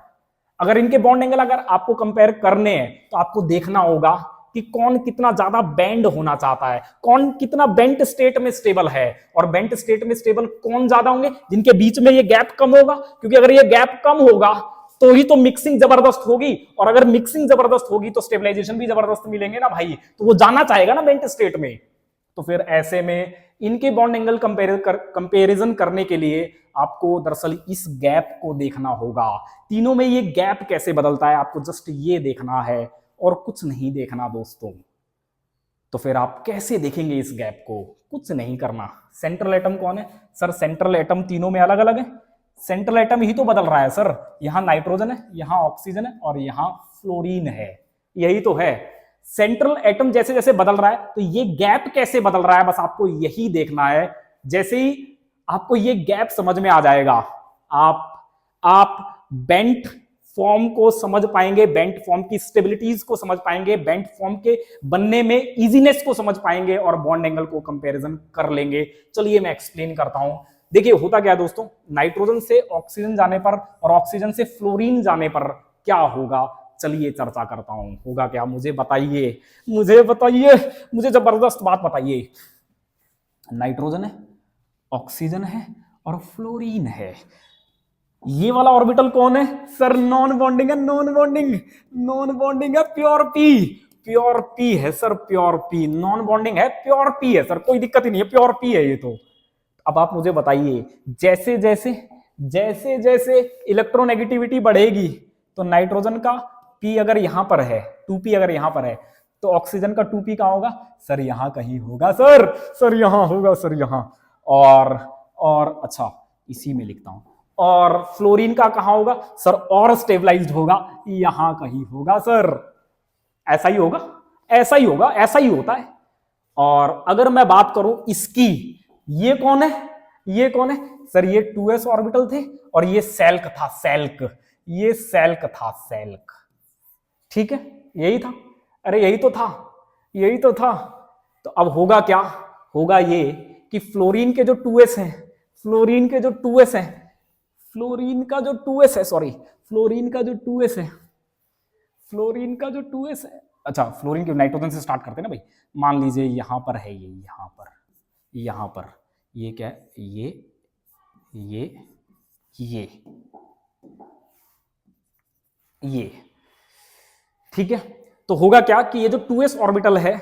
अगर इनके बॉन्ड एंगल अगर आपको कंपेयर करने हैं तो आपको देखना होगा कि कौन कितना ज्यादा बेंड होना चाहता है, कौन कितना बेंट स्टेट में स्टेबल है, और बेंट स्टेट में स्टेबल कौन ज्यादा होंगे, जिनके बीच में ये गैप कम होगा, क्योंकि अगर ये गैप कम होगा तो ही तो मिक्सिंग जबरदस्त होगी, और अगर मिक्सिंग जबरदस्त होगी तो स्टेबलाइजेशन भी जबरदस्त मिलेंगे ना भाई, तो वो जाना चाहेगा ना बेंट स्टेट में। तो फिर ऐसे में इनके बॉन्ड एंगल कंपैरिजन करने के लिए आपको दरअसल इस गैप को देखना होगा, तीनों में ये गैप कैसे बदलता है, आपको जस्ट ये देखना है और कुछ नहीं देखना दोस्तों। तो फिर आप कैसे देखेंगे इस गैप को? कुछ नहीं करना। सेंट्रल एटम कौन है सर? सेंट्रल एटम तीनों में अलग अलग है, सेंट्रल एटम ही तो बदल रहा है सर, यहां नाइट्रोजन है, यहां ऑक्सीजन है और यहां फ्लोरीन है, यही तो है। सेंट्रल एटम जैसे जैसे बदल रहा है तो ये गैप कैसे बदल रहा है, बस आपको यही देखना है। जैसे ही आपको ये गैप समझ में आ जाएगा, आप बेंट फॉर्म को समझ पाएंगे, बेंट फॉर्म की स्टेबिलिटीज को समझ पाएंगे, बेंट फॉर्म के बनने में इजीनेस को समझ पाएंगे और बॉन्ड एंगल को कंपैरिजन कर लेंगे। चलिए मैं एक्सप्लेन करता हूं। देखिए होता क्या है दोस्तों, नाइट्रोजन से ऑक्सीजन जाने पर और ऑक्सीजन से फ्लोरीन जाने पर क्या होगा, चलिए चर्चा करता हूं। होगा क्या, मुझे बताइए, मुझे जबरदस्त बात बताइए। नाइट्रोजन है, ऑक्सीजन है और फ्लोरीन है, ये वाला ऑर्बिटल कौन है सर? नॉन बॉन्डिंग है, नॉन बॉन्डिंग है, प्योर पी है sir, pure P, non bonding है, प्योर पी है सर, कोई दिक्कत ही नहीं है, प्योर पी है ये तो। अब आप मुझे बताइए, जैसे जैसे इलेक्ट्रोनेगेटिविटी बढ़ेगी तो नाइट्रोजन का पी अगर यहां पर है, 2p अगर यहां पर है, तो ऑक्सीजन का 2p कहां होगा सर? यहां कहीं होगा सर यहां होगा सर, यहां। और अच्छा इसी में लिखता हूं, और फ्लोरीन का कहां होगा सर? और स्टेबलाइज्ड होगा, यहां कहीं होगा सर। ऐसा ही होगा, ऐसा ही होगा, ऐसा ही होता है। और अगर मैं बात करूं इसकी, ये कौन है सर? ये 2s ऑर्बिटल थे और ये सेल्क था, ये सेल्क था, ठीक है, यही था, अरे यही तो था। तो अब होगा क्या, होगा ये कि फ्लोरीन के जो 2s हैं, फ्लोरीन का जो 2s है, अच्छा फ्लोरीन के नाइट्रोजन से स्टार्ट करते हैं ना भाई, मान लीजिए यहां पर है, ये यहां पर ये क्या है, ये ठीक है। तो होगा क्या कि ये जो 2s ऑर्बिटल है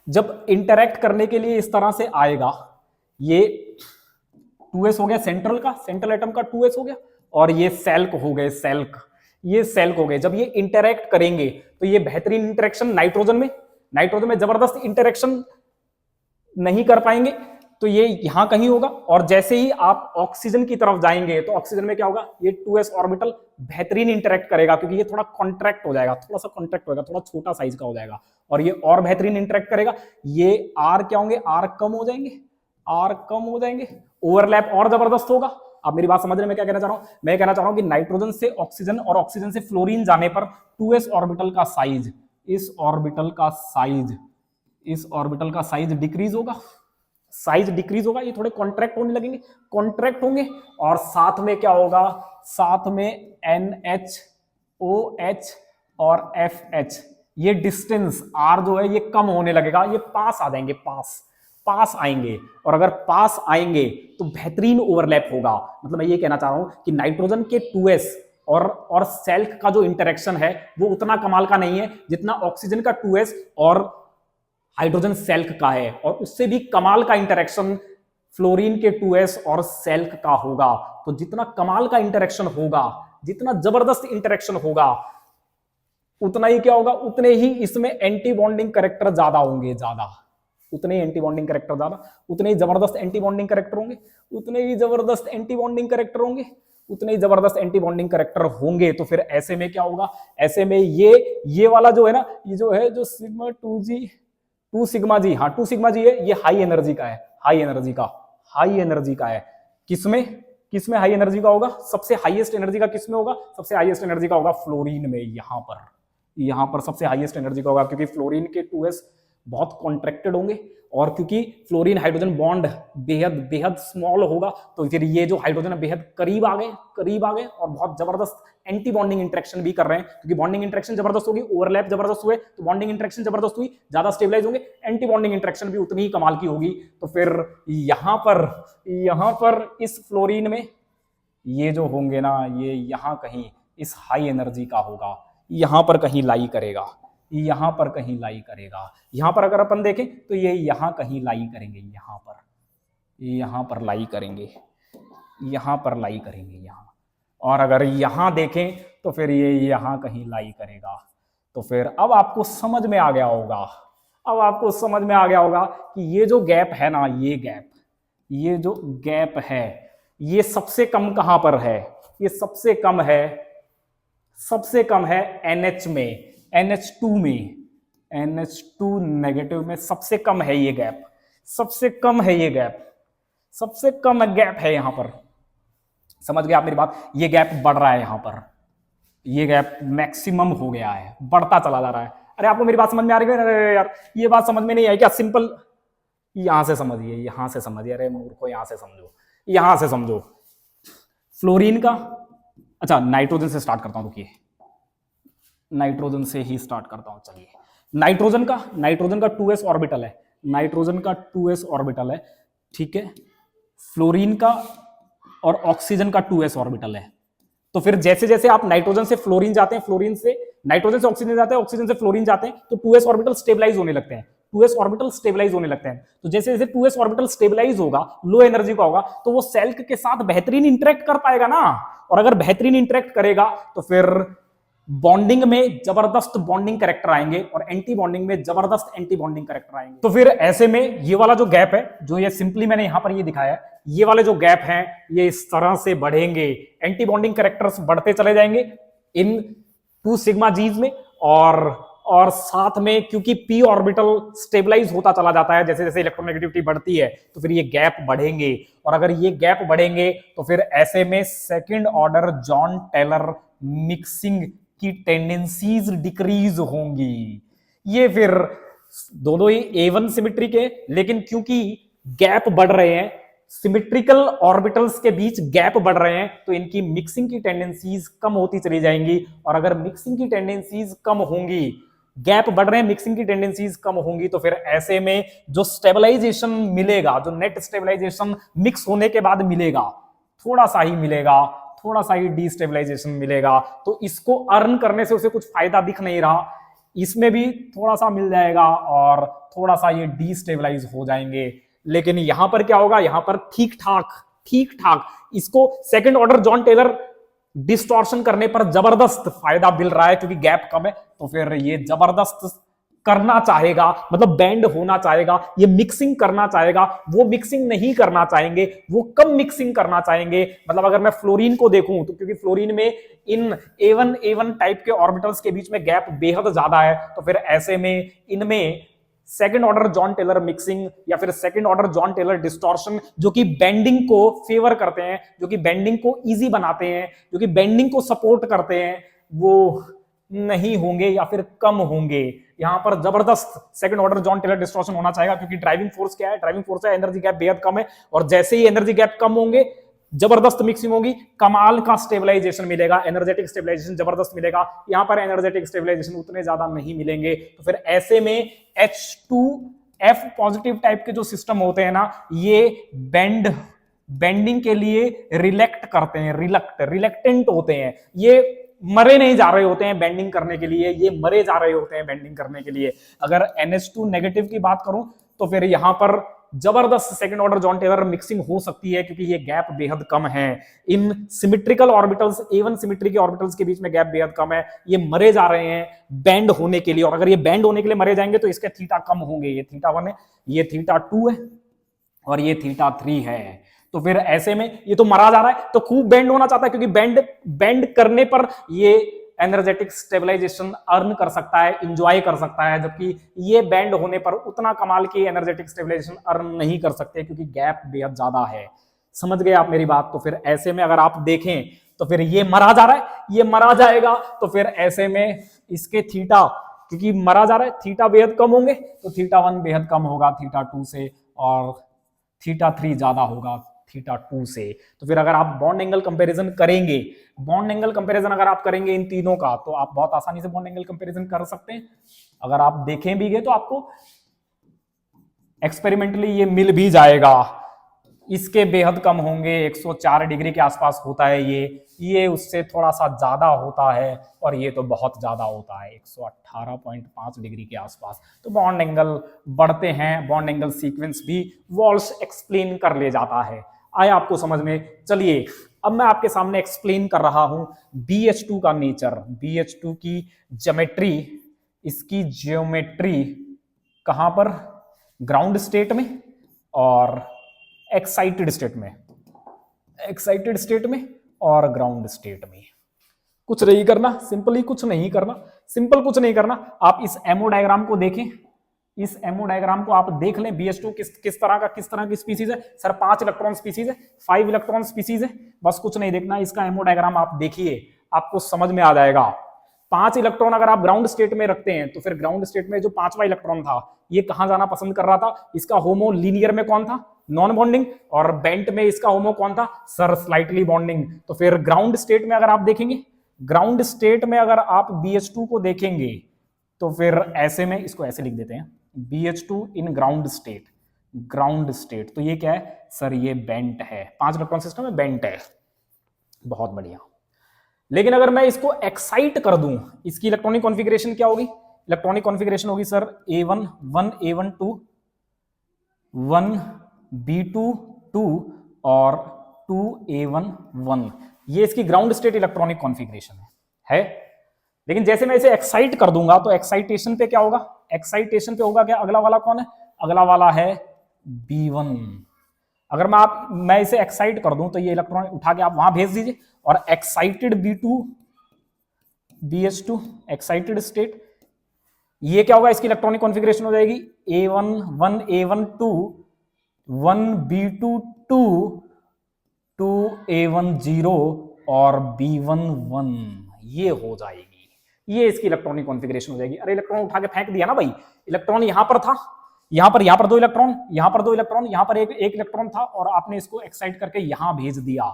जब इंटरैक्ट करने के लिए इस तरह से आएगा, ये 2s हो गया सेंट्रल एटम का 2s हो गया, और ये सेल्क हो गए, ये सेल्क हो गए। जब ये इंटरैक्ट करेंगे तो ये बेहतरीन इंटरेक्शन नाइट्रोजन में जबरदस्त इंटरेक्शन नहीं कर पाएंगे, तो ये यहां कहीं होगा। और जैसे ही आप ऑक्सीजन की तरफ जाएंगे तो ऑक्सीजन में क्या होगा, ये 2s ऑर्बिटल बेहतरीन इंटरेक्ट करेगा, क्योंकि ये थोड़ा कॉन्ट्रैक्ट हो जाएगा, थोड़ा सा कॉन्ट्रैक्ट होगा, थोड़ा छोटा साइज का हो जाएगा, और ये और बेहतरीन इंटरेक्ट करेगा। ये आर क्या होंगे, आर कम हो जाएंगे, ओवरलैप और जबरदस्त होगा। आप मेरी बात समझ रहे हैं मैं क्या कहना चाह रहा हूं? मैं कहना चाह रहा हूं कि नाइट्रोजन से ऑक्सीजन और ऑक्सीजन से फ्लोरीन जाने पर 2s ऑर्बिटल का साइज, इस ऑर्बिटल का साइज डिक्रीज होगा, साइज डिक्रीज होगा, ये थोड़े कॉन्ट्रैक्ट होने लगेंगे, कॉन्ट्रैक्ट होंगे, और साथ में क्या होगा, साथ में NH OH और FH, ये डिस्टेंस R जो है ये कम होने लगेगा, ये पास आ जाएंगे, पास आएंगे, और अगर पास आएंगे तो बेहतरीन ओवरलैप होगा। मतलब मैं ये कहना चाह रहा हूं कि नाइट्रोजन के 2s और सेल्क का जो इंटरेक्शन है वो उतना कमाल का नहीं है जितना ऑक्सीजन का 2s और हाइड्रोजन सेल्क का है, और उससे भी कमाल का इंटरेक्शन फ्लोरीन के 2s और सेल्क का होगा। तो जितना कमाल का इंटरेक्शन होगा, जितना जबरदस्त इंटरेक्शन होगा, उतना ही क्या होगा, उतने ही इसमें एंटी बॉन्डिंग कैरेक्टर ज्यादा होंगे, ज्यादा, उतने ही एंटी बॉन्डिंग कैरेक्टर ज्यादा, उतने ही जबरदस्त एंटी बॉन्डिंग कैरेक्टर होंगे, उतने ही जबरदस्त एंटी बॉन्डिंग कैरेक्टर होंगे, उतने ही जबरदस्त एंटी बॉन्डिंग कैरेक्टर होंगे। तो फिर ऐसे में क्या होगा, ऐसे में ये वाला जो है ना, ये जो है, जो सिग्मा 2 सिग्मा जी, हाँ 2 सिग्मा जी है, ये हाई एनर्जी का है, हाई एनर्जी का है। किसमें हाई एनर्जी का होगा, सबसे हाईएस्ट एनर्जी का किसमें होगा, सबसे हाईएस्ट एनर्जी का होगा फ्लोरीन में, यहां पर सबसे हाईएस्ट एनर्जी का होगा, क्योंकि फ्लोरीन के 2s बहुत कॉन्ट्रैक्टेड होंगे, और क्योंकि फ्लोरीन हाइड्रोजन बॉन्ड बेहद स्मॉल होगा, तो फिर ये जो हाइड्रोजन है बेहद करीब आ गए और बहुत जबरदस्त एंटी बॉन्डिंग इंटरेक्शन भी कर रहे हैं, क्योंकि बॉन्डिंग इंटरेक्शन जबरदस्त होगी, ओवरलैप जबरदस्त हुए तो बॉन्डिंग इंटरेक्शन जबरदस्त हुई, ज्यादा स्टेबलाइज होंगे, एंटी बॉन्डिंग इंटरेक्शन भी उतनी ही कमाल की होगी। तो फिर यहां पर इस फ्लोरीन में ये जो होंगे ना, ये यहां कहीं इस हाई एनर्जी का होगा, यहां पर कहीं लाई करेगा, यहां पर अगर अपन देखें तो ये यहां कहीं लाई करेंगे, यहां पर लाई करेंगे यहां, और अगर यहां देखें तो फिर ये यहां कहीं लाई करेगा। तो फिर अब आपको समझ में आ गया होगा कि ये जो गैप है ना, ये जो गैप है, ये सबसे कम कहां पर है, ये सबसे कम है NH में, NH2 नेगेटिव में सबसे कम है ये गैप, सबसे कम गैप है यहां पर। समझ गए आप मेरी बात, ये गैप बढ़ रहा है यहां पर, ये गैप मैक्सिमम हो गया है, बढ़ता चला जा रहा है। अरे आपको मेरी बात समझ में आ रही है? अरे यार ये बात समझ में नहीं आई क्या? सिंपल यहां से समझिए, अरे मूर्खो यहां से समझो फ्लोरीन का, अच्छा नाइट्रोजन से स्टार्ट करता हूं, रुकिए, नाइट्रोजन से ही स्टार्ट करता हूं। चलिए, नाइट्रोजन का 2s ऑर्बिटल है, ठीक है, फ्लोरीन का और ऑक्सीजन का 2s ऑर्बिटल है। तो फिर जैसे जैसे आप नाइट्रोजन से फ्लोरीन जाते हैं, नाइट्रोजन से ऑक्सीजन जाते हैं, ऑक्सीजन से फ्लोरीन जाते हैं, तो 2s ऑर्बिटल स्टेबलाइज होने लगते हैं, तो जैसे जैसे 2s ऑर्बिटल स्टेबलाइज होगा, लो एनर्जी का होगा, तो वो सेल्क के साथ बेहतरीन इंटरेक्ट कर पाएगा ना, और अगर बेहतरीन इंटरेक्ट करेगा तो फिर बॉन्डिंग में जबरदस्त बॉन्डिंग कैरेक्टर आएंगे, और एंटी बॉन्डिंग में जबरदस्त एंटी बॉन्डिंग कैरेक्टर आएंगे। तो फिर ऐसे में ये वाला जो गैप है, जो ये सिंपली मैंने यहां पर ये दिखाया है, ये वाले जो गैप हैं ये इस तरह से बढ़ेंगे, एंटी बॉन्डिंग कैरेक्टर्स बढ़ते चले जाएंगे इन 2 सिग्मा जीज में, और साथ में क्योंकि p ऑर्बिटल स्टेबलाइज होता चला जाता है जैसे जैसे इलेक्ट्रोनेगेटिविटी बढ़ती है, तो फिर ये गैप बढ़ेंगे, और अगर ये गैप बढ़ेंगे तो फिर ऐसे में second order Jahn Teller mixing की टेंडेंसीज डिक्रीज होंगी। ये फिर दोनों ही A1 सिमेट्री के, लेकिन क्योंकि गैप बढ़ रहे हैं, सिमेट्रिकल ऑर्बिटल्स के बीच गैप बढ़ रहे हैं, तो इनकी मिक्सिंग की टेंडेंसीज कम होती चली जाएंगी, और अगर मिक्सिंग की टेंडेंसीज कम होंगी, गैप बढ़ रहे हैं, मिक्सिंग की टेंडेंसीज कम होंगी, तो फिर ऐसे में जो स्टेबलाइजेशन मिलेगा, जो नेट स्टेबलाइजेशन मिक्स होने के बाद मिलेगा, थोड़ा सा ही डिस्टेबलाइजेशन मिलेगा, तो इसको अर्न करने से उसे कुछ फायदा दिख नहीं रहा, इसमें भी थोड़ा सा मिल जाएगा और थोड़ा सा ये डिस्टेबलाइज हो जाएंगे। लेकिन यहां पर क्या होगा, यहां पर ठीक ठाक इसको second order Jahn Teller distortion करने पर जबरदस्त फायदा मिल रहा है, क्योंकि गैप कम है, तो फिर ये जबरदस्त करना चाहेगा, मतलब बैंड होना चाहेगा, ये मिक्सिंग करना चाहेगा, वो मिक्सिंग नहीं करना चाहेंगे, वो कम मिक्सिंग करना चाहेंगे। मतलब अगर मैं फ्लोरीन को देखूं तो क्योंकि फ्लोरीन में इन A1 टाइप के ऑर्बिटल्स के बीच में गैप बेहद ज्यादा है, तो फिर ऐसे में इनमें second order Jahn Teller mixing या फिर second order Jahn Teller distortion, जो कि बेंडिंग को फेवर करते हैं, जो कि बेंडिंग को इजी बनाते हैं, जो कि बेंडिंग को सपोर्ट करते हैं, वो नहीं होंगे या फिर कम होंगे। यहां पर जबरदस्त second order Jahn Teller distortion होना चाहिए, क्योंकि ड्राइविंग फोर्स क्या है, ड्राइविंग फोर्स है एनर्जी गैप बेहद कम है, और जैसे ही एनर्जी गैप कम होंगे जबरदस्त मिक्सिंग होगी, कमाल का स्टेबलाइजेशन मिलेगा, एनर्जेटिक स्टेबलाइजेशन जबरदस्त मिलेगा। यहां पर एनर्जेटिक स्टेबलाइजेशन उतने ज्यादा नहीं मिलेंगे। तो फिर ऐसे में H2F पॉजिटिव टाइप के जो सिस्टम होते हैं ना, ये बेंडिंग के लिए रिलेक्ट करते हैं, रिलेक्टेंट होते हैं, ये मरे नहीं जा रहे होते हैं बेंडिंग करने के लिए, ये मरे जा रहे होते हैं बेंडिंग करने के लिए। अगर NH2 नेगेटिव की बात करूं तो फिर यहां पर जबरदस्त second order Jahn Teller mixing हो सकती है, क्योंकि ये गैप बेहद कम है। इन सिमेट्रिकल ऑर्बिटल्स, A1 सिमेट्री के ऑर्बिटल्स के बीच में गैप बेहद कम है, ये मरे जा रहे हैं बैंड होने के लिए, और अगर ये बैंड होने के लिए मरे जाएंगे तो इसके थीटा कम होंगे। ये θ1 है, ये θ2 है, और ये θ3 है। तो फिर ऐसे में ये तो मरा जा रहा है, तो खूब बेंड होना चाहता है, क्योंकि बेंड करने पर ये एनर्जेटिक स्टेबलाइजेशन अर्न कर सकता है, इंजॉय कर सकता है, जबकि ये बैंड होने पर उतना कमाल की एनर्जेटिक स्टेबलाइजेशन अर्न नहीं कर सकते, क्योंकि गैप बेहद ज्यादा है। समझ गए आप मेरी बात? तो फिर ऐसे में अगर आप देखें तो फिर ये मरा जा रहा है, ये मरा जाएगा, तो फिर ऐसे में इसके थीटा, क्योंकि मरा जा रहा है, थीटा बेहद कम होंगे, तो θ1 बेहद कम होगा θ2 से, और θ3 ज्यादा होगा θ2 से। तो फिर अगर आप बॉन्ड एंगल कंपैरिजन करेंगे, बॉन्ड एंगल कंपैरिजन अगर आप करेंगे इन तीनों का, तो आप बहुत आसानी से बॉन्ड एंगल कंपैरिजन कर सकते हैं। अगर आप देखें भी गए तो आपको एक्सपेरिमेंटली ये मिल भी जाएगा। इसके बेहद कम होंगे, 104 डिग्री के आसपास होता है ये उससे थोड़ा सा ज्यादा होता है, और ये तो बहुत ज्यादा होता है 118.5 डिग्री के आसपास। तो बॉन्ड एंगल बढ़ते हैं, बॉन्ड एंगल सीक्वेंस भी वॉल्स एक्सप्लेन कर ले जाता है। आया आपको समझ में? चलिए अब मैं आपके सामने एक्सप्लेन कर रहा हूं BH2 का नेचर, BH2 की ज्योमेट्री। इसकी ज्योमेट्री कहां पर? ग्राउंड स्टेट में और एक्साइटेड स्टेट में, एक्साइटेड स्टेट में और ग्राउंड स्टेट में। कुछ नहीं करना, सिंपली कुछ नहीं करना, सिंपल कुछ नहीं करना। आप इस एमओ डायग्राम को देखें, इस एमओ डायग्राम को आप देख लें। BH2 किस तरह की स्पीसीज है? सर 5 इलेक्ट्रॉन स्पीसीज है, 5 इलेक्ट्रॉन स्पीसीज है। बस कुछ नहीं देखना, इसका एमओ डायग्राम आप देखिए, आपको समझ में आ जाएगा। 5 इलेक्ट्रॉन अगर आप ग्राउंड स्टेट में रखते हैं, तो फिर ग्राउंड स्टेट में जो 5वां इलेक्ट्रॉन था, ये कहां जाना पसंद कर रहा था? इसका होमो लीनियर में कौन था? Non bonding. और बेंट में इसका होमो कौन था? Sir slightly bonding. तो फिर ग्राउंड स्टेट में अगर आप देखेंगे, ग्राउंड स्टेट में अगर आप BH2 को देखेंगे, तो फिर ऐसे में इसको ऐसे लिख देते हैं, BH2 in ground state, ground state. तो ये क्या है सर? ये बेंट है, 5 इलेक्ट्रॉन सिस्टम में बेंट है। बहुत बढ़िया। लेकिन अगर मैं इसको एक्साइट कर दूं, इसकी इलेक्ट्रॉनिक कॉन्फ़िगरेशन क्या होगी? इलेक्ट्रॉनिक कॉन्फ़िगरेशन होगी सर A1 1 A1 2 1 B2 2 और 2 A1 1। ये इसकी ग्राउंड स्टेट इलेक्ट्रॉनिक कॉन्फ़िगरेशन है। लेकिन जैसे मैं इसे एक्साइट कर दूंगा, तो एक्साइटेशन पे क्या होगा? एक्साइटेशन पे होगा क्या? अगला वाला कौन है? अगला वाला है B1। अगर मैं इसे एक्साइट कर दूं, तो ये इलेक्ट्रॉन उठा के आप वहां भेज दीजिए, और excited B2 BH2 excited state, ये क्या होगा? इसकी इलेक्ट्रॉनिक कॉन्फ़िगरेशन हो जाएगी A1 1 A1 2 1 B2 2 2 A1 0 और B1 1। ये हो जाएगी, ये इसकी इलेक्ट्रॉनिक कॉन्फ़िगरेशन हो जाएगी। अरे इलेक्ट्रॉन उठा के फेंक दिया ना भाई, इलेक्ट्रॉन यहां पर था, यहां पर 2 इलेक्ट्रॉन, यहां पर 2 इलेक्ट्रॉन, यहां पर एक इलेक्ट्रॉन था, और आपने इसको एक्साइट करके यहां भेज दिया।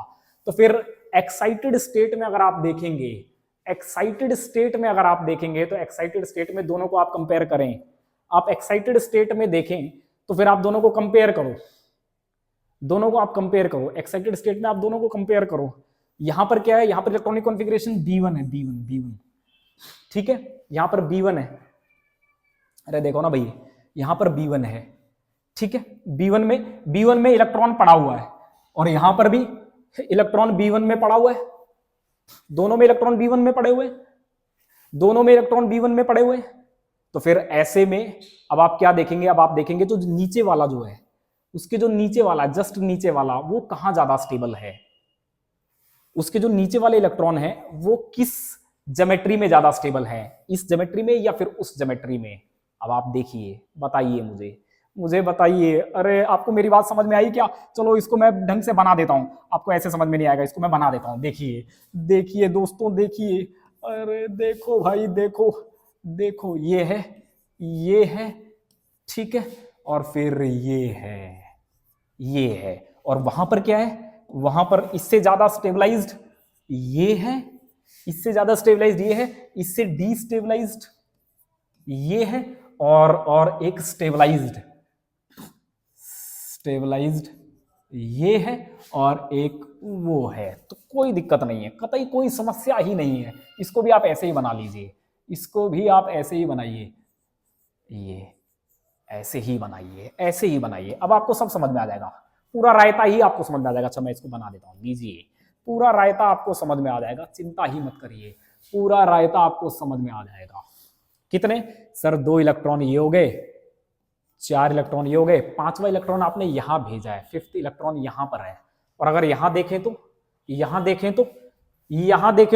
तो फिर एक्साइटेड स्टेट में अगर आप देखेंगे, एक्साइटेड स्टेट में अगर आप देखेंगे, तो एक्साइटेड स्टेट में दोनों को आप कंपेयर करें, आप एक्साइटेड स्टेट में देखें, तो फिर आप दोनों को कंपेयर करो, दोनों को आप कंपेयर करो, एक्साइटेड स्टेट में आप दोनों को कंपेयर करो। यहां पर क्या है? यहां पर इलेक्ट्रॉनिक कॉन्फ़िगरेशन B1 है, B1 ठीक है, यहां पर B1 है। अरे देखो ना भाई, यहां पर B1 है, ठीक है, B1 में इलेक्ट्रॉन पड़ा हुआ है, और यहां पर भी इलेक्ट्रॉन B1 में पड़ा हुआ है। दोनों में इलेक्ट्रॉन B1 में पड़े हुए, दोनों में इलेक्ट्रॉन B1 में पड़े हुए। तो फिर ऐसे में अब आप क्या देखेंगे? अब आप देखेंगे जो नीचे वाला जो है, उसके जो नीचे वाला, जस्ट नीचे वाला, वो कहां ज्यादा स्टेबल है? उसके जो नीचे वाले इलेक्ट्रॉन है, वो किस ज्योमेट्री में ज्यादा स्टेबल है? इस ज्योमेट्री में या फिर उस ज्योमेट्री में? अब आप देखिए, बताइए मुझे बताइए। अरे आपको मेरी बात समझ में आई क्या? चलो इसको मैं ढंग से बना देता हूं, आपको ऐसे समझ में नहीं आएगा, इसको मैं बना देता हूं। देखिए दोस्तों, देखिए अरे देखो भाई, देखो देखो, ये है, ठीक है, और फिर ये है, और वहां पर क्या है, वहां पर इससे ज्यादा स्टेबलाइज्ड ये है, इससे ज्यादा स्टेबलाइज्ड ये है, इससे डीस्टेबलाइज्ड ये है, और एक स्टेबलाइज्ड ये है, और एक वो है। तो कोई दिक्कत नहीं है, कतई कोई समस्या ही नहीं है। इसको भी आप ऐसे ही बना लीजिए, इसको भी आप ऐसे ही बनाइए, ये ऐसे ही बनाइए, ऐसे ही बनाइए। अब आपको सब समझ में आ जाएगा, पूरा रायता ही आपको समझ में आ जाएगा। अच्छा मैं इसको बना देता हूँ, लीजिए, पूरा रायता आपको समझ में आ जाएगा, चिंता ही मत करिए, पूरा रायता आपको समझ में आ जाएगा। कितने सर? 2 इलेक्ट्रॉन ये हो गए, 4 इलेक्ट्रॉन ये हो गए, 5वां इलेक्ट्रॉन आपने यहां भेजा है, 5th इलेक्ट्रॉन यहां पर है। और अगर यहां देखें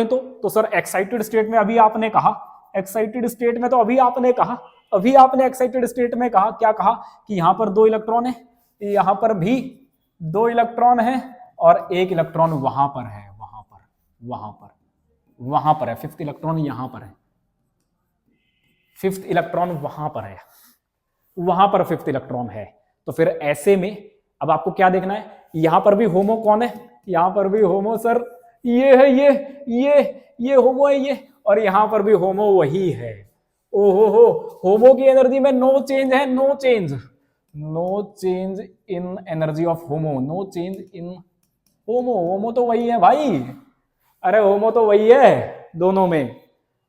तो सर एक्साइटेड स्टेट में अभी आपने कहा, एक्साइटेड स्टेट में तो अभी आपने एक्साइटेड स्टेट में कहा, क्या कहा कि यहां पर 2 इलेक्ट्रॉन है, यहां पर भी 2 इलेक्ट्रॉन है, और 1 इलेक्ट्रॉन वहां पर है, वहां पर है, 5th इलेक्ट्रॉन यहां पर है, 5th इलेक्ट्रॉन वहां पर है, वहां पर 5th इलेक्ट्रॉन है। तो फिर ऐसे में अब आपको क्या देखना है, यहां पर भी होमो कौन है, यहां पर भी होमो सर ये है, ये होमो है ये, और यहां पर भी होमो वही है। ओहो हो, होमो की एनर्जी में नो चेंज है, no change in energy of HOMO, no change in HOMO तो वही है भाई, अरे होमो तो वही है दोनों में।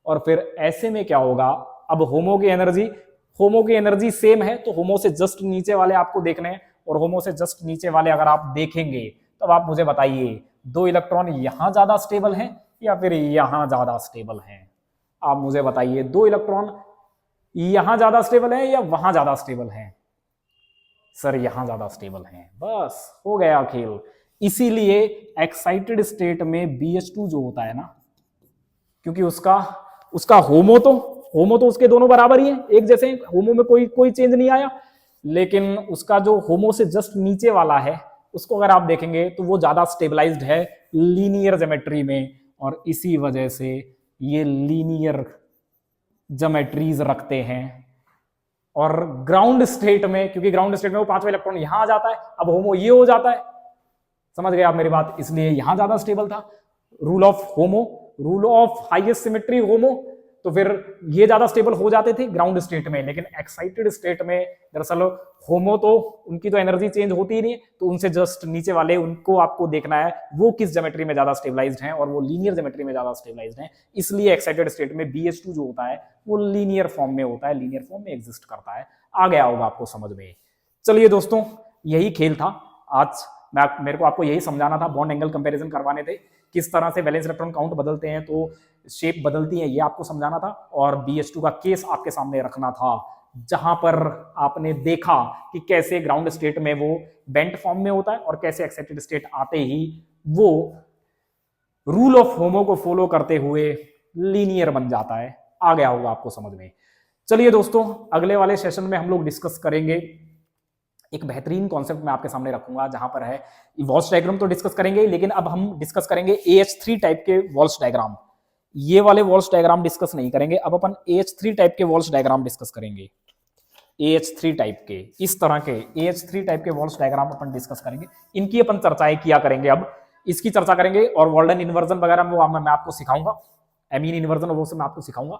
और फिर ऐसे में क्या होगा, अब होमो की एनर्जी सेम है, तो होमो से जस्ट नीचे वाले आपको देखने हैं, और होमो से जस्ट नीचे वाले अगर आप देखेंगे तब आप मुझे बताइए 2 इलेक्ट्रॉन यहां ज्यादा स्टेबल हैं या फिर यहां ज्यादा स्टेबल हैं? आप मुझे बताइए 2 इलेक्ट्रॉन यहां ज्यादा स्टेबल हैं या वहां ज्यादा स्टेबल हैं? सर यहां ज्यादा स्टेबल हैं, बस हो गया खेल। इसीलिए एक्साइटेड स्टेट में BH2 जो होता है ना, क्योंकि उसका होमो तो उसके दोनों बराबर ही है, एक जैसे, होमो में कोई चेंज नहीं आया, लेकिन उसका जो होमो से जस्ट नीचे वाला है उसको अगर आप देखेंगे तो वो ज्यादा स्टेबलाइज्ड है लीनियर ज्योमेट्री में, और इसी वजह से ये लीनियर ज्योमेट्रीज रखते हैं। और ग्राउंड स्टेट में, क्योंकि ग्राउंड स्टेट में वो 5वां इलेक्ट्रॉन यहां आ जाता है, अब होमो ये हो जाता है, समझ गए आप मेरी बात, इसलिए यहां ज्यादा स्टेबल था। रूल ऑफ हाईएस्ट सिमेट्री होमो, तो फिर ये ज्यादा स्टेबल हो जाते थे ग्राउंड स्टेट में, लेकिन एक्साइटेड स्टेट में दरअसल होमो तो उनकी तो एनर्जी चेंज होती ही नहीं है, तो उनसे जस्ट नीचे वाले उनको आपको देखना है वो किस ज्योमेट्री में ज्यादा स्टेबलाइज्ड हैं, और वो लीनियर ज्योमेट्री में ज्यादा स्टेबलाइज्ड हैं। इसलिए एक्साइटेड स्टेट में BH2 जो होता है वो लीनियर फॉर्म में होता है, लीनियर फॉर्म में एग्जिस्ट करता है। आ गया होगा आपको समझ में। चलिए दोस्तों, यही खेल था आज, मेरे को आपको यही समझाना था, बॉन्ड एंगल कंपैरिजन करवाने थे, किस तरह से वैलेंस इलेक्ट्रॉन काउंट बदलते हैं तो शेप बदलती है, ये आपको समझाना था, और BH2 का केस आपके सामने रखना था, जहां पर आपने देखा कि कैसे ग्राउंड स्टेट में वो बेंट फॉर्म में होता है, और कैसे एक्साइटेड स्टेट आते ही वो रूल ऑफ होमो को फॉलो करते हुए लीनियर बन जाता है। आ गया होगा आपको समझ में। चलिए दोस्तों, अगले वाले सेशन में हम लोग डिस्कस करेंगे, एक बेहतरीन कॉन्सेप्ट मैं आपके सामने रखूंगा, जहां पर है वॉल्स डायग्राम तो डिस्कस करेंगे, लेकिन अब हम डिस्कस करेंगे AH3 टाइप के वॉल्स डायग्राम। ये वाले वॉल्स डायग्राम डिस्कस नहीं करेंगे, अब अपन AH3 टाइप के वॉल्स डायग्राम डिस्कस करेंगे। AH3 टाइप के, इस तरह के AH3 टाइप के वॉल्स डायग्राम अपन डिस्कस करेंगे, इनकी अपन चर्चाएं किया करेंगे। अब इसकी चर्चा करेंगे, और वॉल्डन इन्वर्जन वगैरह में मैं आपको सिखाऊंगा, एमीन इन्वर्जन वो से मैं आपको सिखाऊंगा।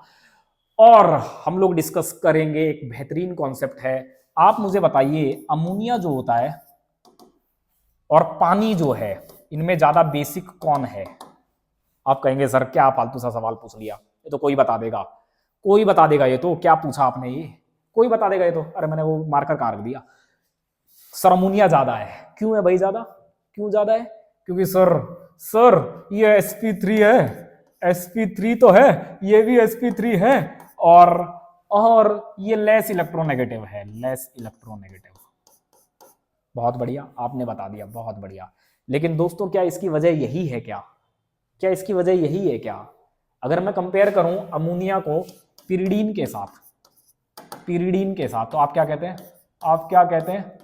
और हम लोग डिस्कस करेंगे एक बेहतरीन कॉन्सेप्ट है, आप मुझे बताइए अमोनिया जो होता है और पानी जो है, इनमें ज्यादा बेसिक कौन है? आप कहेंगे सर क्या फालतू सा सवाल पूछ लिया, ये तो कोई बता देगा, ये तो क्या पूछा आपने, ये कोई बता देगा ये तो, अरे मैंने वो मार्कर कहाँ रख दिया। सर अमोनिया ज्यादा है, क्यों है भाई ज्यादा, क्यों ज्यादा है? क्योंकि सर ये sp3 है, sp3 तो है, ये भी sp3 है, और ये लेस इलेक्ट्रोनेगेटिव है, लेस इलेक्ट्रोनेगेटिव। बहुत बढ़िया, आपने बता दिया, बहुत बढ़िया। लेकिन दोस्तों क्या इसकी वजह यही है क्या इसकी वजह यही है क्या? अगर मैं कंपेयर करूं अमोनिया को पिरिडीन के साथ, तो आप क्या कहते हैं,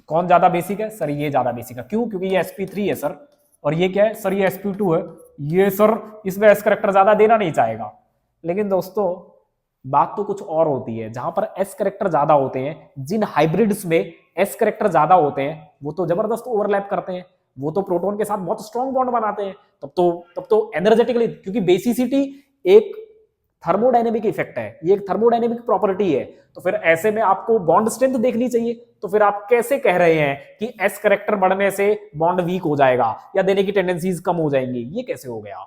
कौन ज्यादा बेसिक है? सर ये ज्यादा बेसिक है। क्यों? क्योंकि ये sp3 है सर, और ये क्या है सर? ये sp2 है, ये सर इसमें एस करेक्टर ज्यादा देना नहीं चाहेगा। लेकिन दोस्तों बात तो कुछ और होती है, जहां पर एस करेक्टर ज्यादा होते हैं, जिन हाइब्रिड्स में एस करेक्टर ज्यादा होते हैं वो तो जबरदस्त ओवरलैप करते हैं, वो तो प्रोटॉन के साथ बहुत स्ट्रॉन्ग बॉन्ड बनाते हैं। तब तो एनर्जेटिकली, क्योंकि बेसिसिटी एक थर्मोडायनेमिक इफेक्ट है, ये एक थर्मोडायनेमिक प्रॉपर्टी है, तो फिर ऐसे में आपको बॉन्ड स्ट्रेंथ देखनी चाहिए। तो फिर आप कैसे कह रहे हैं कि एस करेक्टर बढ़ने से बॉन्ड वीक हो जाएगा या देने की टेंडेंसीज कम हो जाएंगी, ये कैसे हो गया?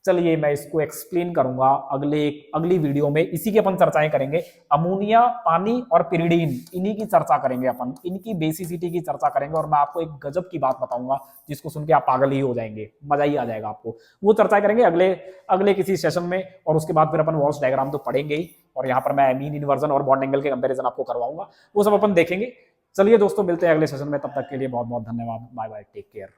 चलिए मैं इसको एक्सप्लेन करूंगा अगली वीडियो में, इसी की अपन चर्चाएं करेंगे। अमोनिया, पानी और पिरिडीन, इन्हीं की चर्चा करेंगे अपन, इनकी बेसिसिटी की चर्चा करेंगे, और मैं आपको एक गजब की बात बताऊंगा जिसको सुन के आप पागल ही हो जाएंगे, मजा ही आ जाएगा आपको। वो चर्चा करेंगे अगले किसी सेशन में, और उसके बाद फिर अपन वॉल्स डायग्राम तो पढ़ेंगे ही, और यहाँ पर मैं मीन इन्वर्जन और बॉन्ड एंगल के कंपेरिजन आपको करवाऊंगा, वो सब अपन देखेंगे। चलिए दोस्तों, मिलते हैं अगले सेशन में, तब तक के लिए बहुत बहुत धन्यवाद, बाय बाय, टेक केयर।